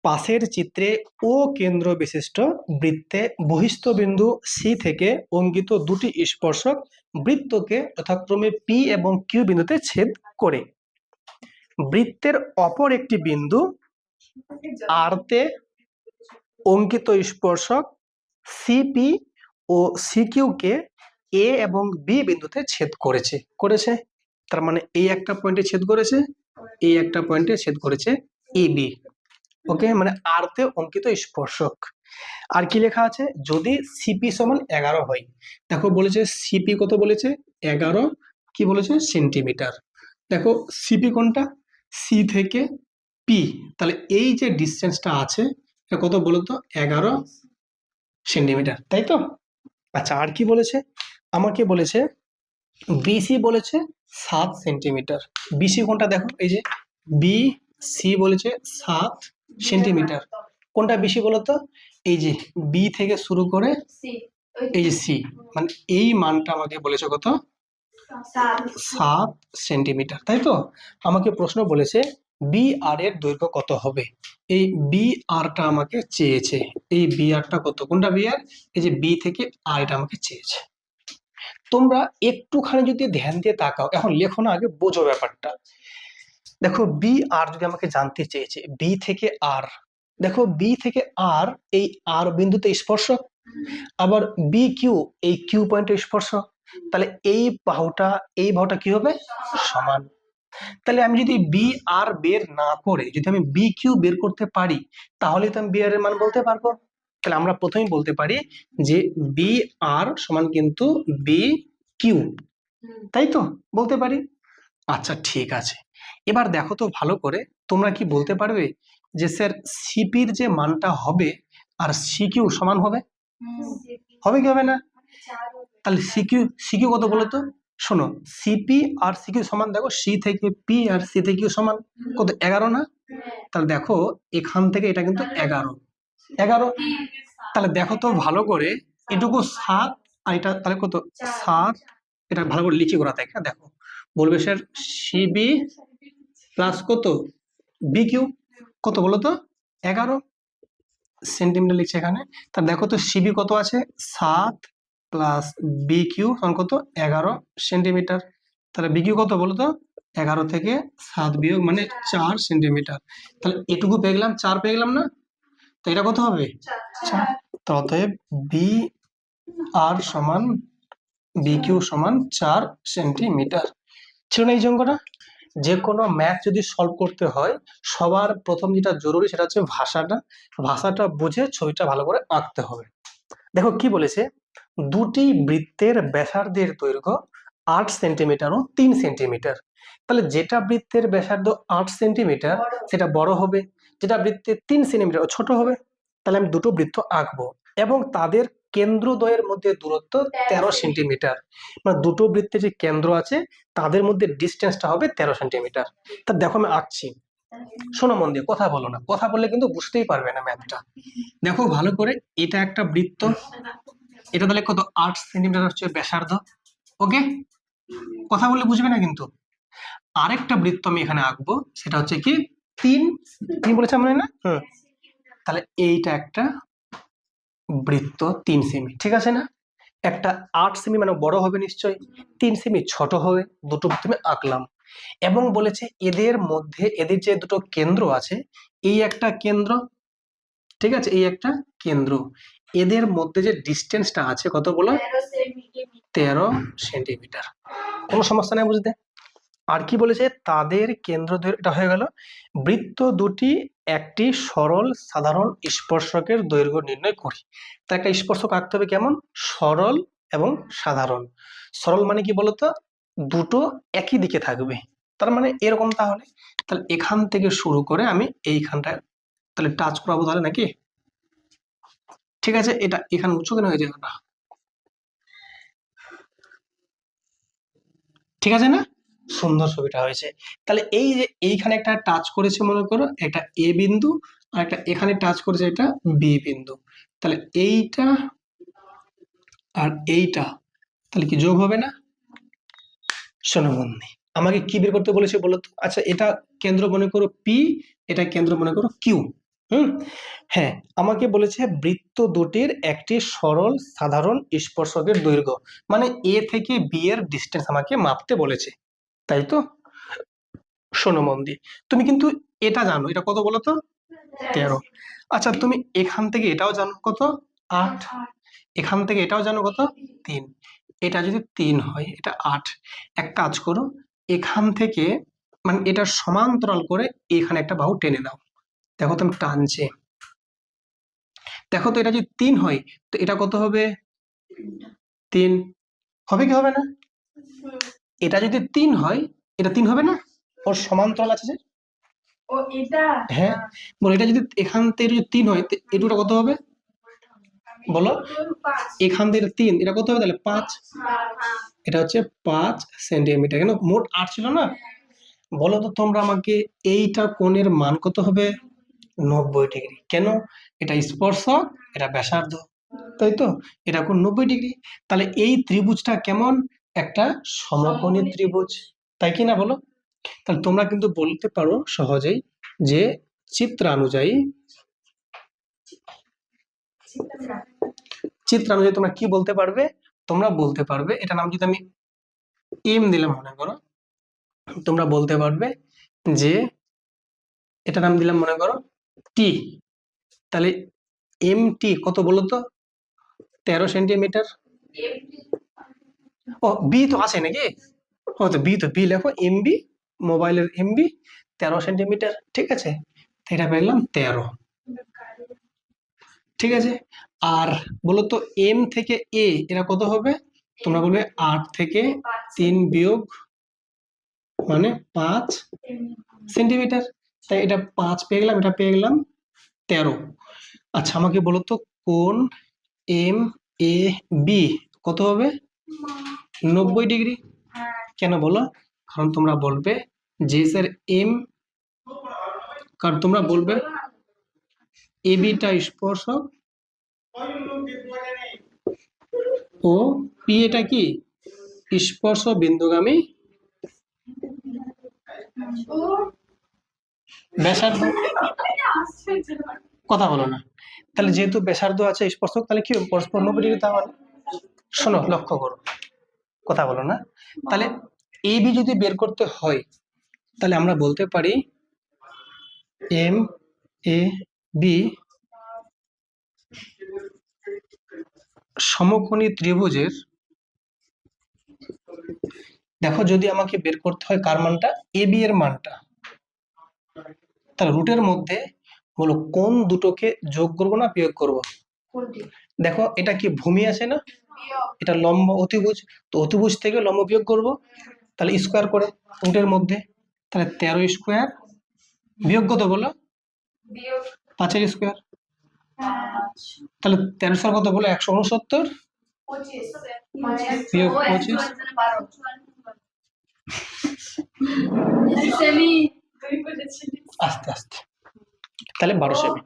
পাশের চিত্রে ও কেন্দ্র বিশিষ্ট বৃত্তে বহিস্থ বিন্দু সি থেকে অঙ্কিত দুটি স্পর্শক বৃত্তকে যথাক্রমে পি এবং কিউ বিন্দুতে ছেদ করে বৃত্তের অপর একটি বিন্দু আর তে অঙ্কিত স্পর্শক সিপি ও সিকিউ কে এ এবং বি বিন্দুতে ছেদ করেছে। তার মানে এই একটা পয়েন্টে ছেদ করেছে, এই একটা পয়েন্টে ছেদ করেছে এ বি। ওকে, মানে আর তে অঙ্কিত স্পর্শক। আর কি লেখা আছে, যদি সিপি সমান 11 হয়। দেখো বলেছে সিপি কত বলেছে, 11 কি বলেছে সেন্টিমিটার। দেখো সিপি কোনটা, সি থেকে পি, তাহলে এই যে ডিস্টেন্সটা আছে এটা কত বলতো, 11 সেন্টিমিটার, তাই তো? আচ্ছা, আর কি বলেছে, আমাকে বলেছে বিসি বলেছে 7 সেন্টিমিটার। বিসি কোনটা দেখো, এই যে বি সি বলেছে 7 সেন্টিমিটার। কোনটা বেশি বলতো, এই যে বি থেকে শুরু করে এই যে সি, মানে এই মানটা আমাকে বলেছে কত, 7 সেন্টিমিটার, তাই তো? আমাকে প্রশ্ন বলেছে বি আর এর দৈর্ঘ্য কত হবে। এই বি আরটা আমাকে চেয়েছে, এই বি আরটা কত, কোনটা বি আর, এই যে বি থেকে আর, এটা আমাকে চেয়েছে। তোমরা একটুখানি যদি ধ্যান দিয়ে তাকাও, এখন লেখো না, আগে বোঝো ব্যাপারটা। দেখো বি আর যদি আমাকে জানতে চেয়েছে, বি থেকে আর, দেখো বি থেকে আর, এই আর বিন্দুতে স্পর্শক, আবার বি কিউ, এই কিউ পয়েন্টে স্পর্শক, তাহলে এই বাহুটা কি হবে, সমান। তাহলে আমি যদি বি আর বের না করে যদি আমি বি কিউ বের করতে পারি, তাহলে তো আমি বি আর এর মান বলতে পারবো। তাহলে আমরা প্রথমেই বলতে পারি যে বি আর সমান কিন্তু বি কিউ, তাই তো বলতে পারি। আচ্ছা ঠিক আছে, এবার দেখো তো ভালো করে, তোমরা কি বলতে পারবে যে স্যার সিপির যে মানটা হবে আর সিকিউ সমান হবে, হবে কি হবে না? তাহলে সিকিউ সিকিউ কত বলো তো, শোনো, সিপি আর সিকিউ সমান, দেখো সি থেকে পি আর সি থেকে কিউ সমান কত, 11 না? তাহলে দেখো এখান থেকে এটা কিন্তু 11, তাহলে দেখো তো ভালো করে, এটুকু 7 আর এটা তাহলে কত 7, এটা ভালো করে লিখি করা থাকে। দেখো বলবে স্যার সিবি প্লাস কত বিকিউ, কত বলো তো 11 সেন্টিমিটার লিখছে এখানে। তা দেখো তো সিবি কত আছে, 7 প্লাস বিকিউ সমান কত 11 সেন্টিমিটার। তাহলে বিকিউ কত বলো তো, 11 থেকে 7 বিয়োগ মানে 4 সেন্টিমিটার। তাহলে এটুকু পেয়ে গেলাম, 4 পেয়ে গেলাম না? তো এটা কত হবে, 4। তো অতএব বি আর সমান বিকিউ সমান 4 সেন্টিমিটার। ছিল না এই অঙ্কটা? যে কোনো ম্যাথ যদি সলভ করতে হয়, সবার প্রথম যেটা জরুরি সেটা হচ্ছে ভাষাটা বুঝে ছবিটা ভালো করে আঁকতে হবে। দেখো কি বলেছে, দুটি বৃত্তের ব্যাসার্ধের দৈর্ঘ্য 8 সেন্টিমিটার ও 3 সেন্টিমিটার। তাহলে যেটা বৃত্তের ব্যাসার্ধ 8 সেন্টিমিটার সেটা বড় হবে, যেটা বৃত্তের 3 সেন্টিমিটার ছোট হবে। তাহলে আমি দুটো বৃত্ত আঁকবো এবং তাদের কেন্দ্রদ্বয়ের মধ্যে দূরত্ব 13 সেন্টিমিটার। মানে দুটো বৃত্তের যে কেন্দ্র আছে তাদের মধ্যে ডিস্টেন্সটা হবে 13 সেন্টিমিটার। তা দেখো আমি আঁকছি, শোনো মন দিয়ে, কথা বলো না, কথা বললে কিন্তু বুঝতেই পারবে না ম্যাথটা। দেখো ভালো করে, এটা একটা বৃত্ত, এটা তাহলে কত 8 সেন্টিমিটার হচ্ছে ব্যাসার্ধ। ওকে, কথা বললে বুঝবে না কিন্তু। আরেকটা বৃত্ত আমি এখানে আঁকবো, সেটা হচ্ছে কি 3 3 বলেছে মনে হয় না? তাহলে এইটা একটা বৃত্ত 3 সেমি, ঠিক আছে না? একটা 8 সেমি মানে বড় হবে নিশ্চয়ই, 3 সেমি ছোট হবে, দুটো বৃত্ত আমি আঁকলাম। এবং বলেছে এদের মধ্যে, এদের যে দুটো কেন্দ্র আছে, এই একটা কেন্দ্র, ঠিক আছে, এই একটা কেন্দ্র, এদের মধ্যে যে ডিস্টেন্সটা আছে কত বলো? 13 সেন্টিমিটার। কোনো সমস্যা নেই বুঝতে। আর কি বলেছে, তাদের কেন্দ্র দৈর্ঘ্য, এটা হয়ে গেল। বৃত্ত দুটি একটি সরল সাধারণ স্পর্শকের দৈর্ঘ্য নির্ণয় করি। তা একটা স্পর্শক আঁকতে হবে কেমন? সরল এবং সাধারণ। সরল মানে কি বলতো? দুটো একই দিকে থাকবে, তার মানে এরকম। তাহলে তাহলে এখান থেকে শুরু করে আমি এইখানটায় তাহলে টাচ করাবো তাহলে নাকি? ঠিক আছে, এটা এখানে উঁচু কেন হয়ে যাবে না? ঠিক আছে না? সুন্দর ছবিটা হয়েছে। তাহলে এই যে এইখানে একটা টাচ করেছে মনে করো, একটা এ বিন্দু, আর একটা এখানে টাচ করেছে এটা বি বিন্দু। তাহলে এইটা আর এইটা তাহলে কি যোগ হবে না? শোনো বন্ধু, আমাকে কি বের করতে বলেছে বলো তো? আচ্ছা, এটা কেন্দ্র মনে করো পি, এটা কেন্দ্র মনে করো কিউ। হ্যাঁ, আমাকে বলেছে বৃত্ত দুটির একটি সরল সাধারণ স্পর্শকের দৈর্ঘ্য, মানে এ থেকে বি এর ডিস্টেন্স আমাকে মাপতে বলেছে, তাই তো? শোনো মন দিয়ে, তুমি কিন্তু এটা জানো, এটা কত বলো তো? 13। আচ্ছা, তুমি এখান থেকে এটাও জানো কত? 8। এখান থেকে এটাও জানো কত? 3। এটা যদি 3 হয়, এটা 8। এক কাজ করো, এখান থেকে মানে এটা সমান্তরাল করে এখানে একটা বাহু টেনে দাও। দেখো তুমি টানছে, দেখো তো এটা যদি 3 হয় তো এটা কত হবে? 3 হবে কি হবে না? এটা যদি 3 হয়, এটা 3 হবে না? ওর সমান্তরাল আছে যে। ও এটা হ্যাঁ, বলো এটা যদি এখান থেকে যদি 3 হয়, এটা কত হবে বলো? এখান থেকে 3, এটা কত হবে তাহলে? 5। এটা হচ্ছে 5 সেন্টিমিটার। কেন মোট 8 ছিল না? বলো তো তোমরা আমাকে, এইটা কোণের মান কত হবে? 90 ডিগ্রি। কেন? এটা স্পর্শক, এটা ব্যাসার্ধ, তাই তো? এটা কোণ 90 ডিগ্রি। তাহলে এই ত্রিভুজটা কেমন? একটা সমকোণী ত্রিভুজ, তাই কি না বলো? তাহলে তোমরা কিন্তু বলতে পারো সহজেই যে চিত্রানুযায়ী চিত্রানুযায়ী তোমরা কি বলতে পারবে? তোমরা বলতে পারবে, এটা নাম যদি আমি এম দিলাম মনে করো, তোমরা বলতে পারবে যে এটা নাম দিলাম মনে করো টি। তাহলে এম টি কত বলো তো? 13 সেন্টিমিটার। ও বি তো আছে নাকি? ও তো বি, তো বি লেখো, এমবি, মোবাইলের এমবি 13 সেন্টিমিটার, ঠিক আছে? এটা পেলাম 13, ঠিক আছে। আর বলো তো এম থেকে এ এটা কত হবে? তোমরা বলবে 8 থেকে 3 বিয়োগ মানে 5 সেন্টিমিটার। তাই এটা 5 পেয়ে গেলাম, এটা পেয়ে গেলাম 13। আচ্ছা, আমাকে বলো তো কোণ এম এ বি কত হবে? 90 ডিগ্রি। কেন বলো? কারণ তোমরা বলবে যে স্যার এম, কারণ তোমরা বলবে এ বিটা স্পর্শক ও পি এটা কি স্পর্শ বিন্দুগামী ব্যাসার্ধ। কথা বলো না। তাহলে যেহেতু ব্যাসার্ধ আছে স্পর্শক, তাহলে কি পরস্পর 90 ডিগ্রি। তাহলে শোনো, লক্ষ্য করো, কথা বলো না। তাহলে এ বি যদি বের করতে হয়, তাহলে আমরা বলতে পারি এম এ বি সমকোণী ত্রিভুজের, দেখো যদি আমাকে বের করতে হয় কার মানটা? এ বি এর মানটা, তাহলে রুটের মধ্যে বলো কোন দুটোকে যোগ করব না বিয়োগ করব? দেখো এটা কি ভূমি আছে না, এটা লম্ব অতিভুজ, তো অতিভুজ থেকে লম্ব বিয়োগ করব, তাহলে স্কোয়ার করে রুটের মধ্যে। তাহলে 13 স্কোয়ার বিয়োগ কত বলো? 5 স্কোয়ার। তাহলে 13 কত বলে 169 বিয়োগ 25 আস্তে আস্তে, তাহলে 12 সেমি।